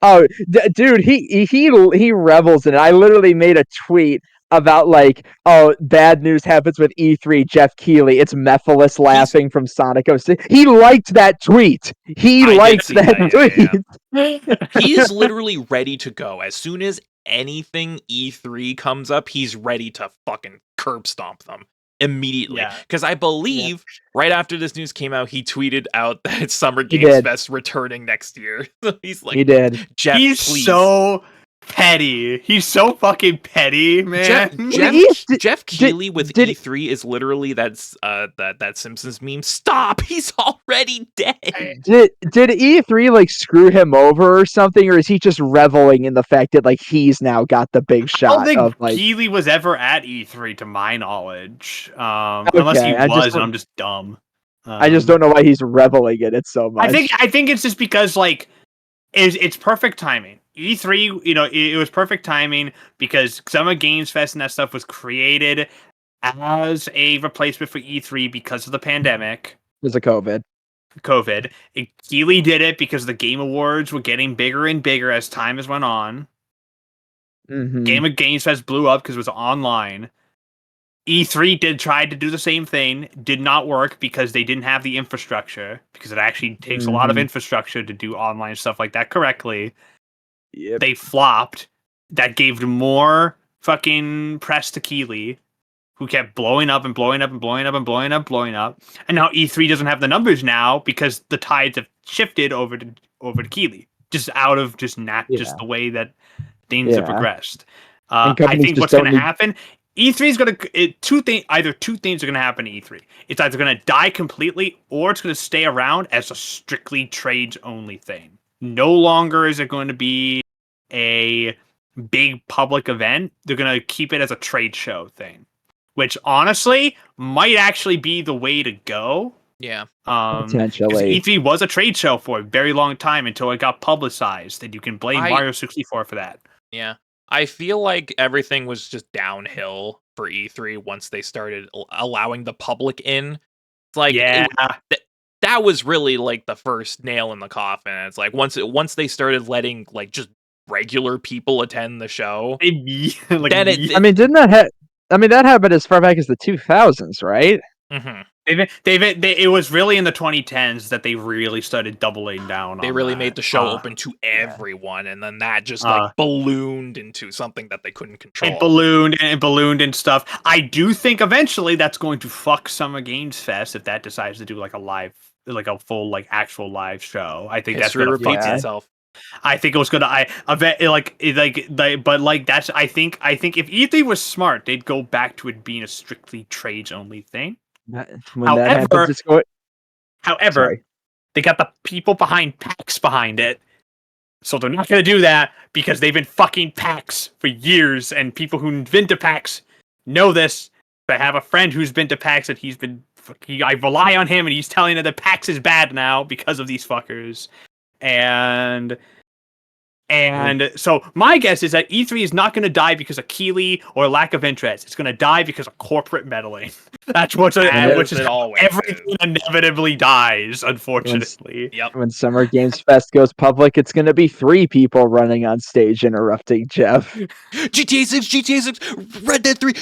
Oh, dude, he revels in it. I literally made a tweet about like, oh, bad news happens with E3. Jeff Keighley, it's Mephiles laughing from Sonic 06. He liked that tweet. He liked that tweet. He is literally ready to go. As soon as anything E3 comes up, he's ready to fucking curb stomp them immediately. Because I believe right after this news came out, he tweeted out that it's Summer Games Fest returning next year. So he's like, he did. Jeff, he's please. So petty. He's so fucking petty, man. Jeff Keighley with E3 is literally that Simpsons meme. Stop! He's already dead. Did E3 like screw him over or something, or is he just reveling in the fact that like he's now got the big shot? I don't think of, like, Keighley was ever at E3 to my knowledge. Unless he was, and I'm just dumb. I just don't know why he's reveling in it so much. I think it's just because like it's perfect timing. E3, it was perfect timing because Summer Games Fest and that stuff was created as a replacement for E3 because of the pandemic. Because of COVID. Keighley did it because the Game Awards were getting bigger and bigger as time has went on. Mm-hmm. Games Fest blew up because it was online. E3 tried to do the same thing, did not work because they didn't have the infrastructure, because it actually takes a lot of infrastructure to do online stuff like that correctly. Yep. They flopped. That gave more fucking press to Keighley, who kept blowing up and blowing up and blowing up and blowing up, blowing up. And now E3 doesn't have the numbers now because the tides have shifted over to Keighley, just out of just the way that things have progressed. I think what's going to happen, E3 is going to either two things are going to happen to E3. It's either going to die completely or it's going to stay around as a strictly trades only thing. No longer is it going to be a big public event. They're going to keep it as a trade show thing, which honestly might actually be the way to go. Yeah. Potentially. E3 was a trade show for a very long time until it got publicized, and you can blame Mario 64 for that. Yeah. I feel like everything was just downhill for E3 once they started allowing the public in. It's like, that was really like the first nail in the coffin. It's like once they started letting like just regular people attend the show, then that happened as far back as the 2000s, right? Mm-hmm. It was really in the 2010s that they really started doubling down. They really made the show open to everyone, and then that just like ballooned into something that they couldn't control. It ballooned and stuff. I do think eventually that's going to fuck Summer Games Fest if that decides to do like a full like actual live show. I think history that's repeats itself. I think it was gonna. I think if E3 was smart, they'd go back to it being a strictly trades only thing. However, they got the people behind PAX behind it, so they're not going to do that because they've been fucking PAX for years, and people who've been to PAX know this. I have a friend who's been to PAX, and I rely on him, and he's telling me that PAX is bad now because of these fuckers, And so my guess is that E3 is not going to die because of Keighley or lack of interest. It's going to die because of corporate meddling. That's which is always everything inevitably dies, unfortunately. When Summer Games Fest goes public, it's going to be 3 people running on stage interrupting Jeff. GTA 6, Red Dead 3.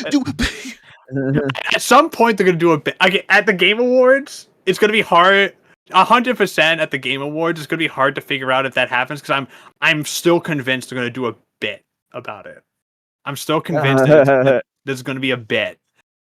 At some point, they're going to do a bit. At the Game Awards, it's going to be hard. 100% at the Game Awards, it's going to be hard to figure out if that happens because I'm still convinced they're going to do a bit about it. I'm still convinced that there's going to be a bit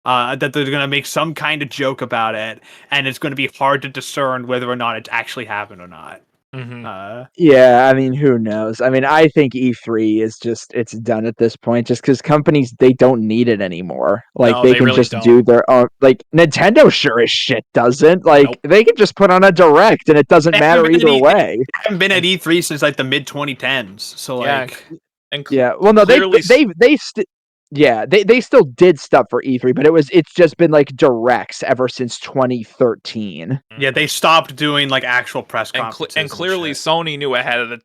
that they're going to make some kind of joke about it, and it's going to be hard to discern whether or not it's actually happened or not. Mm-hmm. Yeah, I mean, who knows? I mean, I think E3 is it's done at this point just because companies, they don't need it anymore. Like, they can really just do their own. Like, Nintendo sure as shit doesn't. Like, they can just put on a Direct and it doesn't matter either way. They haven't been at E3 since like the mid 2010s. So like, well, no, they still did stuff for E3, but it's just been like Directs ever since 2013. Yeah, they stopped doing like actual press conferences. And clearly Sony knew ahead of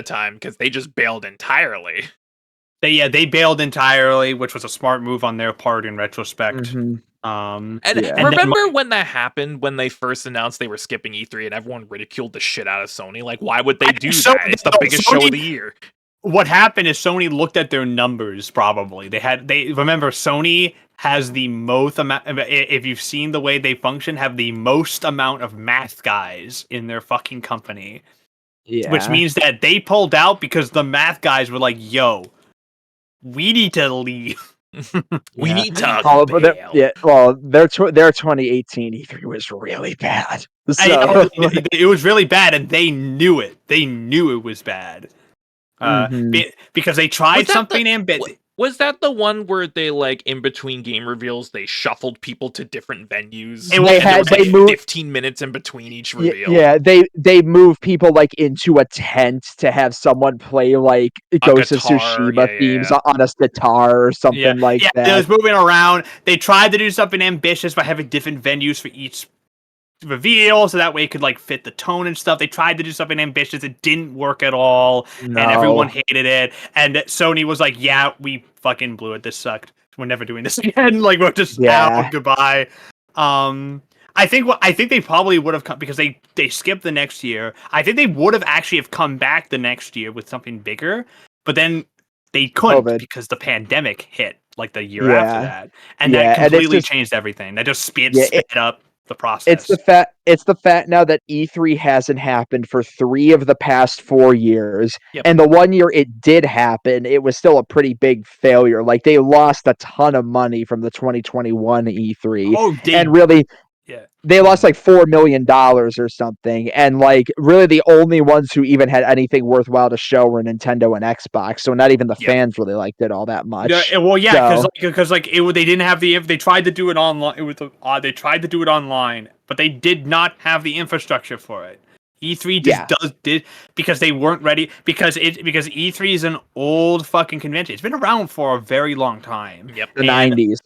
time because they just bailed entirely. They bailed entirely, which was a smart move on their part in retrospect. Mm-hmm. Remember when that happened, when they first announced they were skipping E3 and everyone ridiculed the shit out of Sony? Like, why would they do that? It's the biggest show of the year. What happened is Sony looked at their numbers. Probably remember Sony has the most amount. If you've seen the way they function, have the most amount of math guys in their fucking company. Yeah, which means that they pulled out because the math guys were like, "Yo, we need to leave. We need to." Their 2018 E3 was really bad. So. It was really bad, and they knew it. They knew it was bad. Because they tried something ambitious. Was that the one where they, like, in between game reveals, they shuffled people to different venues? They moved 15 minutes in between each reveal. Yeah, they move people, like, into a tent to have someone play, like, Ghost of Tsushima themes on a sitar or something like that. It was moving around. They tried to do something ambitious by having different venues for each reveal, so that way it could, like, fit the tone and stuff. They tried to do something ambitious. It didn't work at all, and everyone hated it. And Sony was like, "Yeah, we fucking blew it. This sucked. We're never doing this again. Like, we're just out. Goodbye." I think they probably would have come because they skipped the next year. I think they would have actually have come back the next year with something bigger, but then they couldn't because the pandemic hit like the year after that, and that completely changed everything. That just sped up the process. It's the fact now that E3 hasn't happened for 3 of the past 4 years, and the 1 year it did happen, it was still a pretty big failure. Like, they lost a ton of money from the 2021 E3, and really, they lost like $4 million or something, and like really the only ones who even had anything worthwhile to show were Nintendo and Xbox. So not even the fans really liked it all that much. Because they didn't have they tried to do it online. It was they tried to do it online, but they did not have the infrastructure for it. E3 just did because they weren't ready because E3 is an old fucking convention. It's been around for a very long time. The 90s.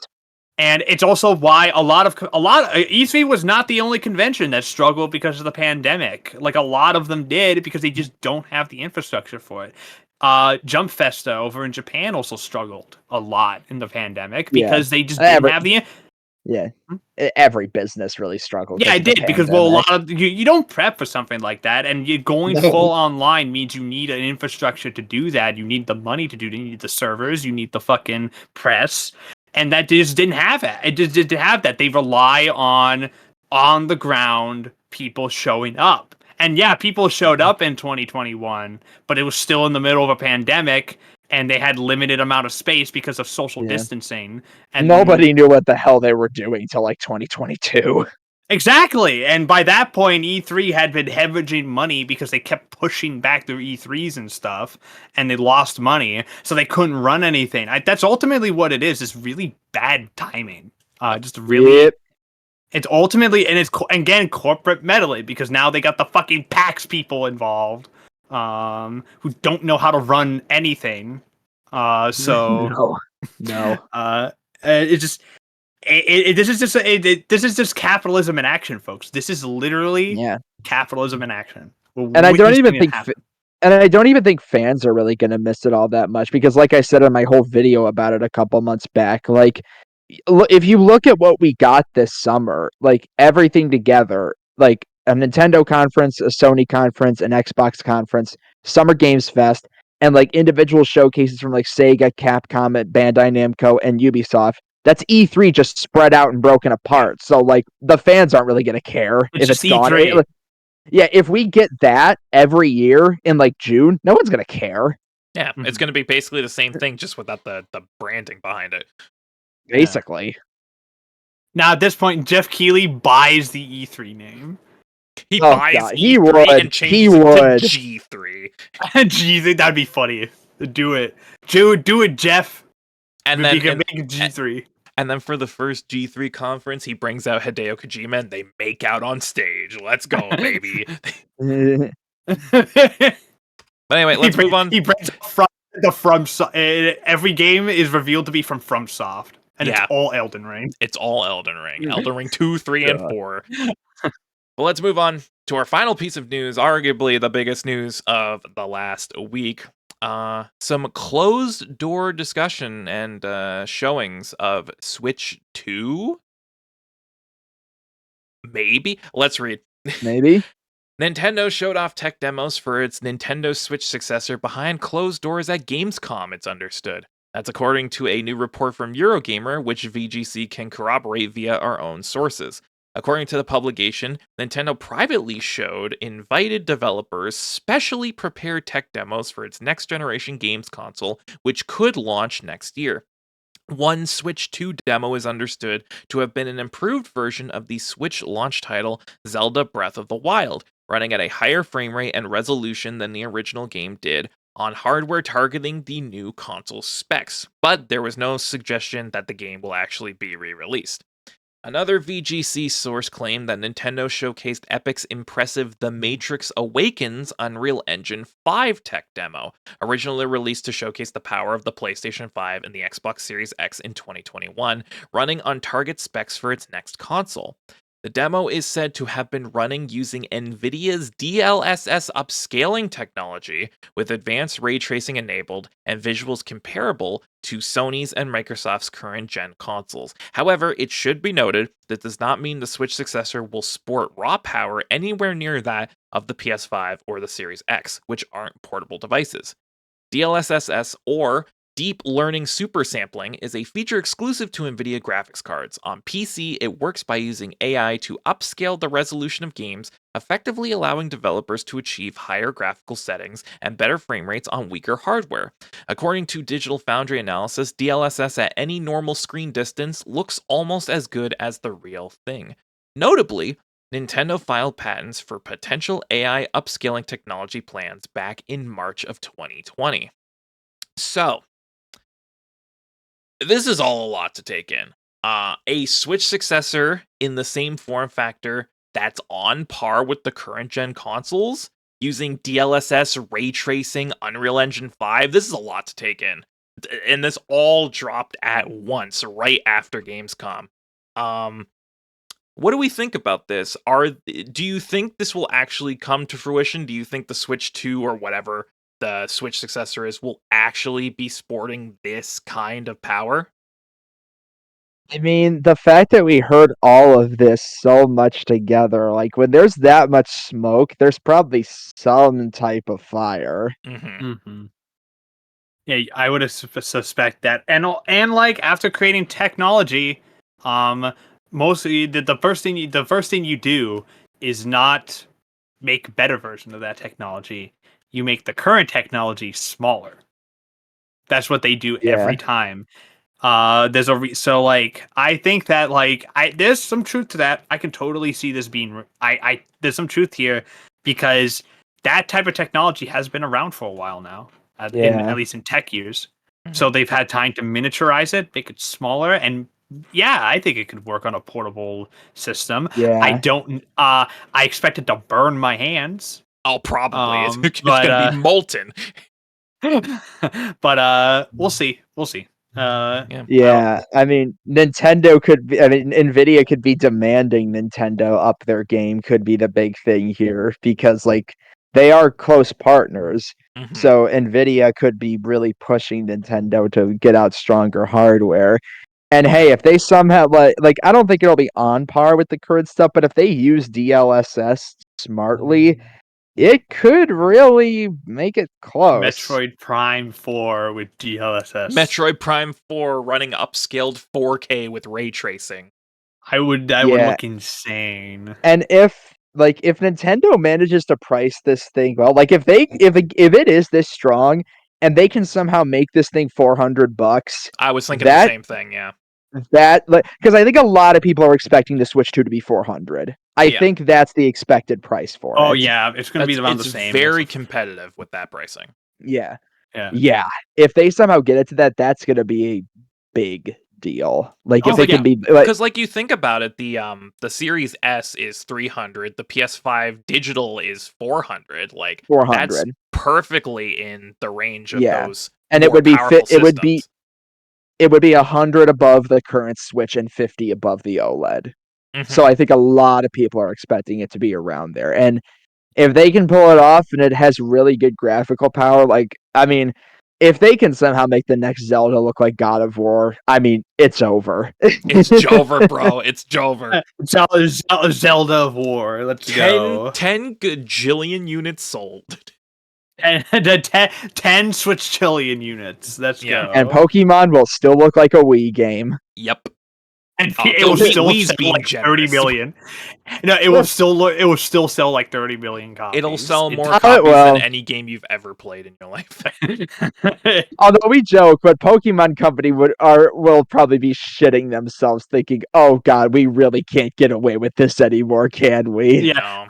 And it's also why a lot of E3 was not the only convention that struggled because of the pandemic. Like, a lot of them did because they just don't have the infrastructure for it. Jump Festa over in Japan also struggled a lot in the pandemic because they just didn't have the. Every business really struggled. Yeah, it did because a lot of you don't prep for something like that, and you going full online means you need an infrastructure to do that. You need the money to do it. You need the servers. You need the fucking press. And that just didn't have it. It just didn't have that. They rely on the ground people showing up. And people showed up in 2021, but it was still in the middle of a pandemic, and they had limited amount of space because of social distancing. And nobody knew what the hell they were doing till like 2022. Exactly, and by that point, E3 had been hemorrhaging money because they kept pushing back their E3s and stuff, and they lost money, so they couldn't run anything. That's ultimately what it is. It's really bad timing. Just really, it's ultimately, and it's again corporate meddling because now they got the fucking PAX people involved, who don't know how to run anything. No. It's just. This is just capitalism in action, folks. This is literally capitalism in action. And I don't even think fans are really going to miss it all that much because, like I said in my whole video about it a couple months back, like if you look at what we got this summer, like everything together, like a Nintendo conference, a Sony conference, an Xbox conference, Summer Games Fest, and like individual showcases from like Sega, Capcom, Bandai Namco, and Ubisoft. That's E3 just spread out and broken apart. So, like, the fans aren't really going to care if it's gone. If we get that every year in, like, June, no one's going to care. Yeah, it's going to be basically the same thing, just without the branding behind it. Basically. Now, at this point, Jeff Keighley buys the E3 name. He buys E3 and changes it to G3. G3, that'd be funny. Do it. Do it, Jeff. And then you can make G3. And then for the first G3 conference, he brings out Hideo Kojima and they make out on stage. Let's go, baby. But anyway, let's move on. He brings every game is revealed to be from FromSoft. And it's all Elden Ring. It's all Elden Ring. Elden Ring 2, 3, and 4. Well, let's move on to our final piece of news, arguably the biggest news of the last week. Some closed door discussion and showings of Switch 2. Maybe. Let's read. Maybe. Nintendo showed off tech demos for its Nintendo Switch successor behind closed doors at Gamescom, it's understood. That's according to a new report from Eurogamer, which VGC can corroborate via our own sources. According to the publication, Nintendo privately showed invited developers specially prepared tech demos for its next-generation games console, which could launch next year. One Switch 2 demo is understood to have been an improved version of the Switch launch title Zelda Breath of the Wild, running at a higher frame rate and resolution than the original game did on hardware targeting the new console specs, but there was no suggestion that the game will actually be re-released. Another VGC source claimed that Nintendo showcased Epic's impressive The Matrix Awakens Unreal Engine 5 tech demo, originally released to showcase the power of the PlayStation 5 and the Xbox Series X in 2021, running on target specs for its next console. The demo is said to have been running using NVIDIA's DLSS upscaling technology, with advanced ray tracing enabled and visuals comparable to Sony's and Microsoft's current gen consoles. However, it should be noted that does not mean the Switch successor will sport raw power anywhere near that of the PS5 or the Series X, which aren't portable devices. DLSS, or Deep Learning Super Sampling, is a feature exclusive to NVIDIA graphics cards. On PC, it works by using AI to upscale the resolution of games, effectively allowing developers to achieve higher graphical settings and better frame rates on weaker hardware. According to Digital Foundry analysis, DLSS at any normal screen distance looks almost as good as the real thing. Notably, Nintendo filed patents for potential AI upscaling technology plans back in March of 2020. So, this is all a lot to take in. A Switch successor in the same form factor that's on par with the current gen consoles, using DLSS, ray tracing, Unreal Engine 5. This is a lot to take in. And this all dropped at once, right after Gamescom. What do we think about this? Do you think this will actually come to fruition? Do you think the Switch 2 or whatever the Switch successor is will actually be sporting this kind of power? I mean, the fact that we heard all of this so much together, like when there's that much smoke, there's probably some type of fire. Yeah, I would suspect that, and like after creating technology, mostly the first thing you do is not make a better version of that technology. You make the current technology smaller. That's what they do every time. There's so like I think that there's some truth to that. I can totally see this being there's some truth here because that type of technology has been around for a while now, at least in tech years. So they've had time to miniaturize it, make it smaller, and yeah, I think it could work on a portable system. Yeah. I expect it to burn my hands. Oh, probably. It's gonna be molten. But we'll see. Yeah, I mean, Nintendo could be, I mean, Nvidia could be demanding Nintendo up their game, could be the big thing here, because like they are close partners. So Nvidia could be really pushing Nintendo to get out stronger hardware. And hey, if they somehow like I don't think it'll be on par with the current stuff, but if they use DLSS smartly, it could really make it close. Metroid Prime 4 with DLSS. Metroid Prime 4 running upscaled 4K with ray tracing. I would look insane. And if Nintendo manages to price this thing well, like if it is this strong and they can somehow make this thing $400, I was thinking the same thing, yeah. That because I think a lot of people are expecting the Switch 2 to be $400. I think that's the expected price for it. Oh yeah, it's going to be around the same. It's very competitive with that pricing. Yeah. If they somehow get it to that, that's going to be a big deal. Like if it can be, because like you think about it, the Series S is $300, the PS5 digital is $400. Like 400. That's perfectly in the range of those. And it would be it would be 100 above the current Switch and 50 above the OLED. So I think a lot of people are expecting it to be around there. And if they can pull it off and it has really good graphical power, like, I mean, if they can somehow make the next Zelda look like God of War, I mean, it's over. It's Jover, bro. It's Jover. Zelda of War. Let's go. 10 gajillion units sold. And 10 Switch Chillion units. Let's go. And Pokemon will still look like a Wii game. Yep. And it will still sell like 30 million. No, it will still sell like 30 million copies. It'll sell more copies than any game you've ever played in your life. Although we joke, but Pokemon Company will probably be shitting themselves, thinking, "Oh God, we really can't get away with this anymore, can we?" Yeah,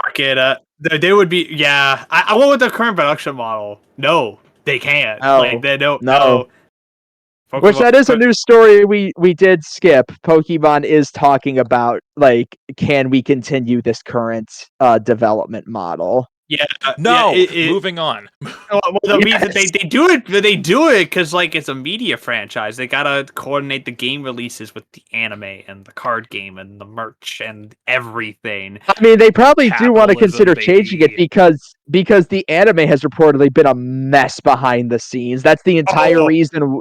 they would be. Yeah, I went with the current production model. No, They can't. No, Like they don't. no. Pokemon, Which that is a news story we did skip. Pokemon is talking about like, can we continue this current development model? Yeah. No. Yeah, Moving on. Well, the reason they do it because like it's a media franchise. They gotta coordinate the game releases with the anime and the card game and the merch and everything. I mean, they probably do want to Capitalism, consider changing it baby. because the anime has reportedly been a mess behind the scenes. That's the entire reason.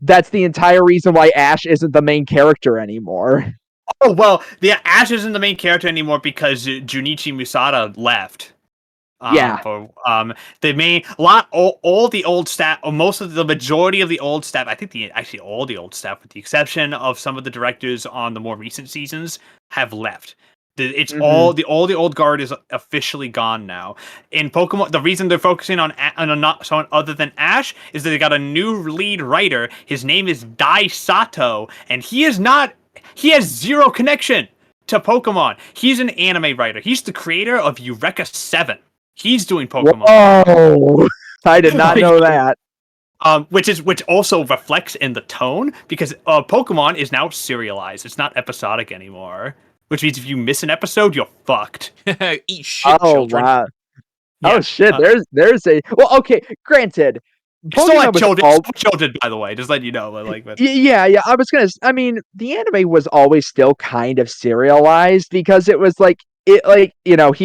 That's the entire reason why Ash isn't the main character anymore. Oh well, the Ash isn't the main character anymore because Junichi Musada left. Yeah. The main all the old staff, or most of the majority of the old staff, I think all the old staff, with the exception of some of the directors on the more recent seasons, have left. It's all the old guard is officially gone now. In Pokemon, the reason they're focusing on not someone other than Ash is that they got a new lead writer. His name is Dai Sato, and he has zero connection to Pokemon. He's an anime writer. He's the creator of Eureka 7. He's doing Pokemon. Oh, I did not know that. Which also reflects in the tone, because Pokemon is now serialized. It's not episodic anymore. Which means if you miss an episode, you're fucked. Eat shit, children. Wow. Yeah, oh shit! There's a okay. Granted, still like children, by the way. Just letting you know, yeah. I mean, the anime was always still kind of serialized because it was like he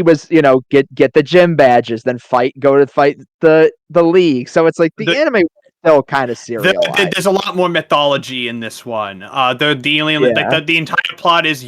was get the gym badges, then go to fight the league. So it's like the anime was still kind of serialized. There's a lot more mythology in this one. They're dealing the entire plot is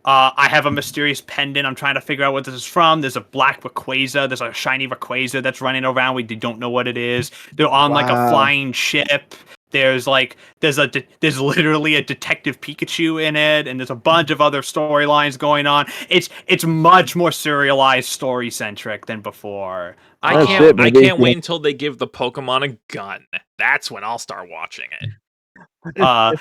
I have a mysterious pendant. I'm trying to figure out what this is from. There's a black Rayquaza. There's a shiny Rayquaza that's running around. We don't know what it is. They're on like a flying ship. There's literally a Detective Pikachu in it, and there's a bunch of other storylines going on. It's much more serialized, story centric than before. I can't wait until they give the Pokemon a gun. That's when I'll start watching it. But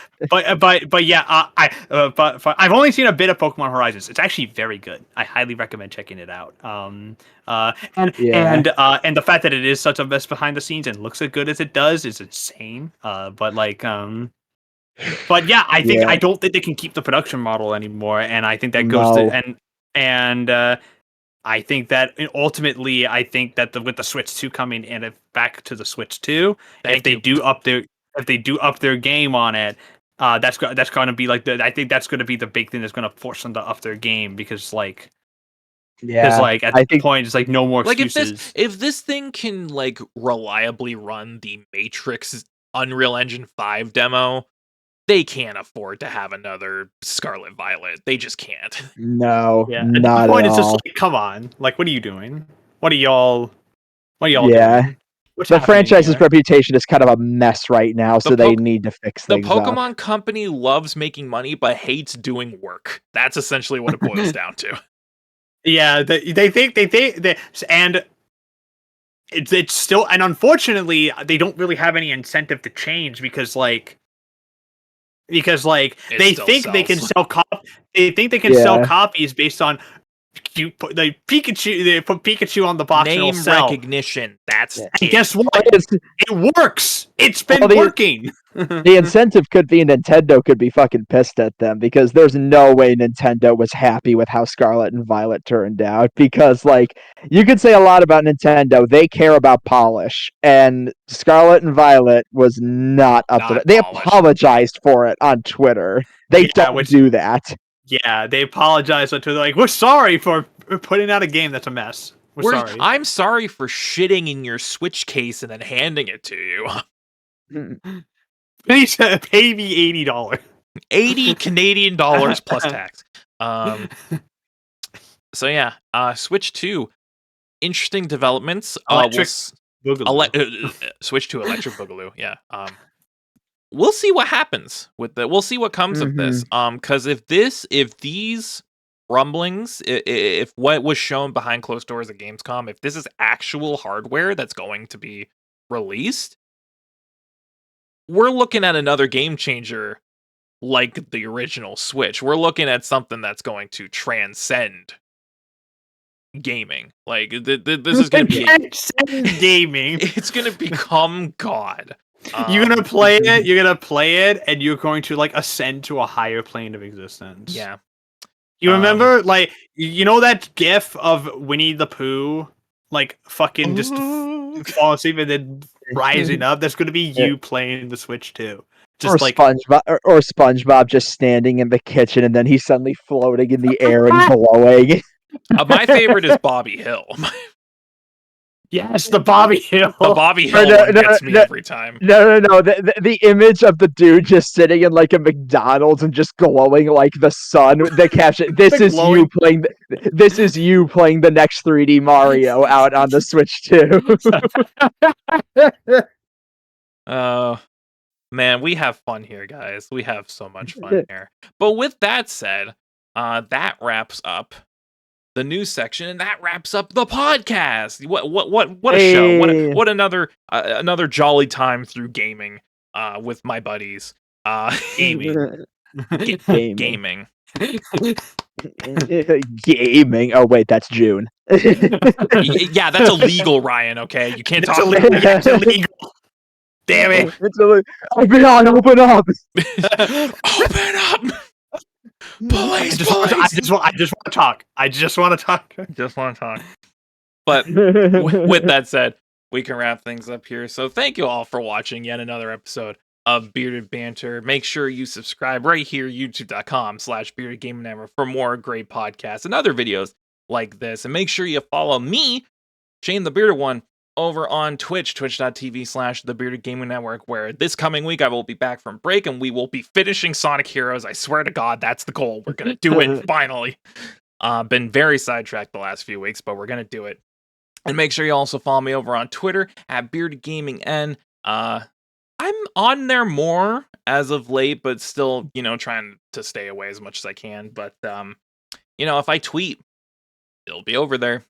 yeah, I've only seen a bit of Pokemon Horizons. It's actually very good. I highly recommend checking it out. And the fact that it is such a mess behind the scenes and looks as good as it does is insane. But yeah, I don't think they can keep the production model anymore, and I think that goes to I think that ultimately, with the Switch 2 coming in, back to the Switch 2, if they do up their game on it, that's going to be I think that's going to be the big thing that's going to force them to up their game, because at the point it's like no more excuses. If this thing can like reliably run the Matrix Unreal Engine 5 demo, they can't afford to have another Scarlet Violet. They just can't. No, yeah. Not at the point, at it's all. just like, come on, like, what are you doing? What are y'all doing? The franchise's reputation is kind of a mess right now, so they need to fix things up. The Pokemon up. company loves making money, but hates doing work. That's essentially what it boils down to. Yeah, they think and it's still, and unfortunately, they don't really have any incentive to change, because they think they can sell sell copies based on Pikachu. They put Pikachu on the box. Name recognition. That's and guess what? It works. It's been working. The incentive could be Nintendo could be fucking pissed at them, because there's no way Nintendo was happy with how Scarlet and Violet turned out, because you could say a lot about Nintendo. They care about polish, and Scarlet and Violet was not up to that. They apologized for it on Twitter. They don't do that. Yeah, they apologized on Twitter. Like, we're sorry for putting out a game that's a mess. We're sorry. I'm sorry for shitting in your Switch case and then handing it to you. Please pay me $80. 80 Canadian dollars plus tax. So yeah, Switch 2. Interesting developments. Switch to Electric Boogaloo. Yeah. We'll see what happens with we'll see what comes of this. Because if these rumblings, if what was shown behind closed doors at Gamescom, if this is actual hardware that's going to be released, we're looking at another game changer like the original Switch. We're looking at something that's going to transcend gaming. Like this is gonna be gaming. It's gonna become God. You're gonna play it, and you're going to like ascend to a higher plane of existence. Yeah. You remember, like, you know that GIF of Winnie the Pooh, like fucking just falling asleep and then rising up? That's gonna be you playing the Switch too. Just or SpongeBob just standing in the kitchen, and then he's suddenly floating in the air and glowing. My favorite is Bobby Hill. Yes, the Bobby Hill. The Bobby Hill one gets me every time. No. The image of the dude just sitting in like a McDonald's and just glowing like the sun. The caption: "This is you playing. This is you playing the next 3D Mario out on the Switch 2." Oh, man, we have fun here, guys. We have so much fun here. But with that said, that wraps up the news section, and that wraps up the podcast. What a show! What another jolly time through gaming with my buddies. Gaming. Gaming. Gaming. Oh wait, that's June. Yeah, that's illegal, Ryan. Okay, you can't talk. It's illegal. Damn it! Open up! Open up! Police! I just want to talk. I just want to talk. But with that said, we can wrap things up here. So thank you all for watching yet another episode of Bearded Banter. Make sure you subscribe right here, youtube.com/beardedgaming for more great podcasts and other videos like this. And make sure you follow me, Shane the Bearded One, over on Twitch, twitch.tv/thebeardedgaming, where this coming week I will be back from break and we will be finishing Sonic Heroes. I swear to God, that's the goal. We're going to do it finally. Been very sidetracked the last few weeks, but we're going to do it. And make sure you also follow me over on Twitter at BeardedGamingN. I'm on there more as of late, but still, trying to stay away as much as I can. But, if I tweet, it'll be over there.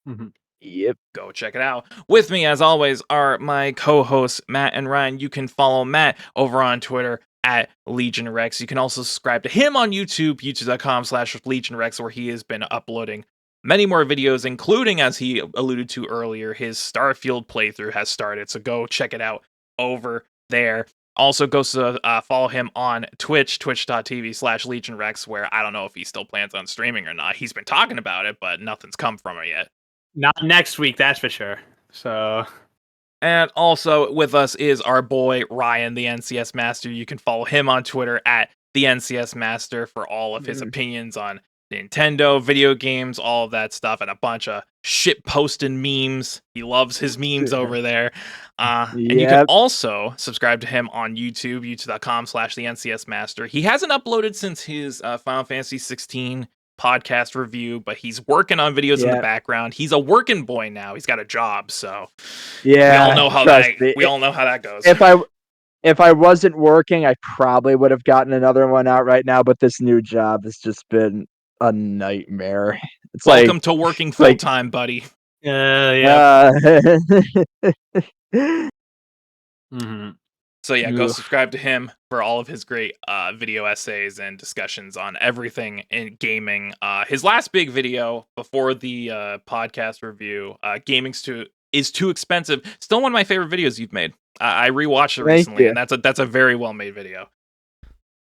Mm-hmm. Yep. Go check it out. With me, as always, are my co-hosts, Matt and Ryan. You can follow Matt over on Twitter at LegionRex. You can also subscribe to him on YouTube, youtube.com/LegionRex, where he has been uploading many more videos, including, as he alluded to earlier, his Starfield playthrough has started. So go check it out over there. Also, go follow him on Twitch, twitch.tv/LegionRex, where I don't know if he still plans on streaming or not. He's been talking about it, but nothing's come from it yet. Not next week, that's for sure. So, and also with us is our boy Ryan, the NCS Master. You can follow him on Twitter at the NCS Master for all of his opinions on Nintendo, video games, all of that stuff, and a bunch of shit posting memes. He loves his memes over there. And you can also subscribe to him on YouTube, youtube.com/the NCS Master. He hasn't uploaded since his Final Fantasy 16 podcast review, but he's working on videos in the background. He's a working boy now. He's got a job, so we all know how that goes. If I wasn't working, I probably would have gotten another one out right now, but this new job has just been a nightmare. It's welcome to working full time, buddy. Mm-hmm. So yeah, go subscribe to him for all of his great video essays and discussions on everything in gaming. His last big video before the podcast review, Gaming's is Too Expensive. Still one of my favorite videos you've made. I rewatched it recently, and that's a very well made video.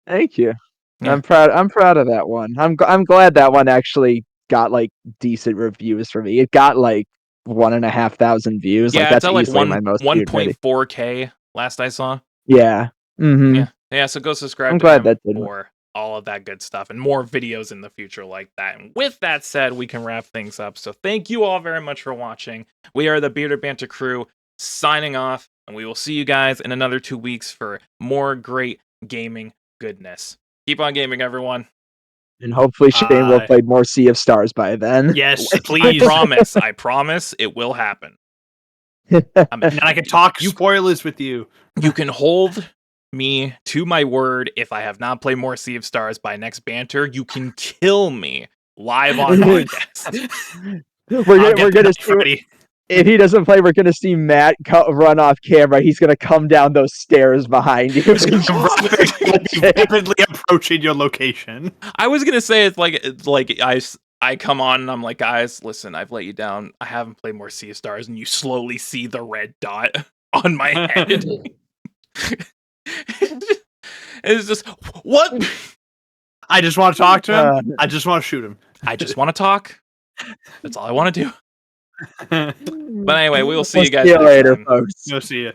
Thank you. Yeah. I'm proud of that one. I'm glad that one actually got like decent reviews for me. It got like 1,500 views. Yeah, like that's like easily my most 1.4K last I saw. Yeah. Mm-hmm. Yeah. So go subscribe. I'm to glad him that did for all of that good stuff and more videos in the future like that. And with that said, we can wrap things up. So thank you all very much for watching. We are the Bearded Banter crew signing off, and we will see you guys in another 2 weeks for more great gaming goodness. Keep on gaming, everyone. And hopefully Shane will play more Sea of Stars by then. Yes, please. I promise it will happen. And I can talk spoilers with you. You can hold me to my word. If I have not played more Sea of Stars by next banter, you can kill me live on podcast. We're gonna see. If he doesn't play, we're gonna see Matt run off camera. He's gonna come down those stairs behind you. Rapidly approaching your location. I was gonna say it's like I come on and I'm like, guys, listen, I've let you down. I haven't played more Sea of Stars, and you slowly see the red dot on my head. It's just what? I just want to talk to him. I just want to shoot him. I just want to talk. That's all I want to do. But anyway, we'll see you guys later, time. folks. We'll see you.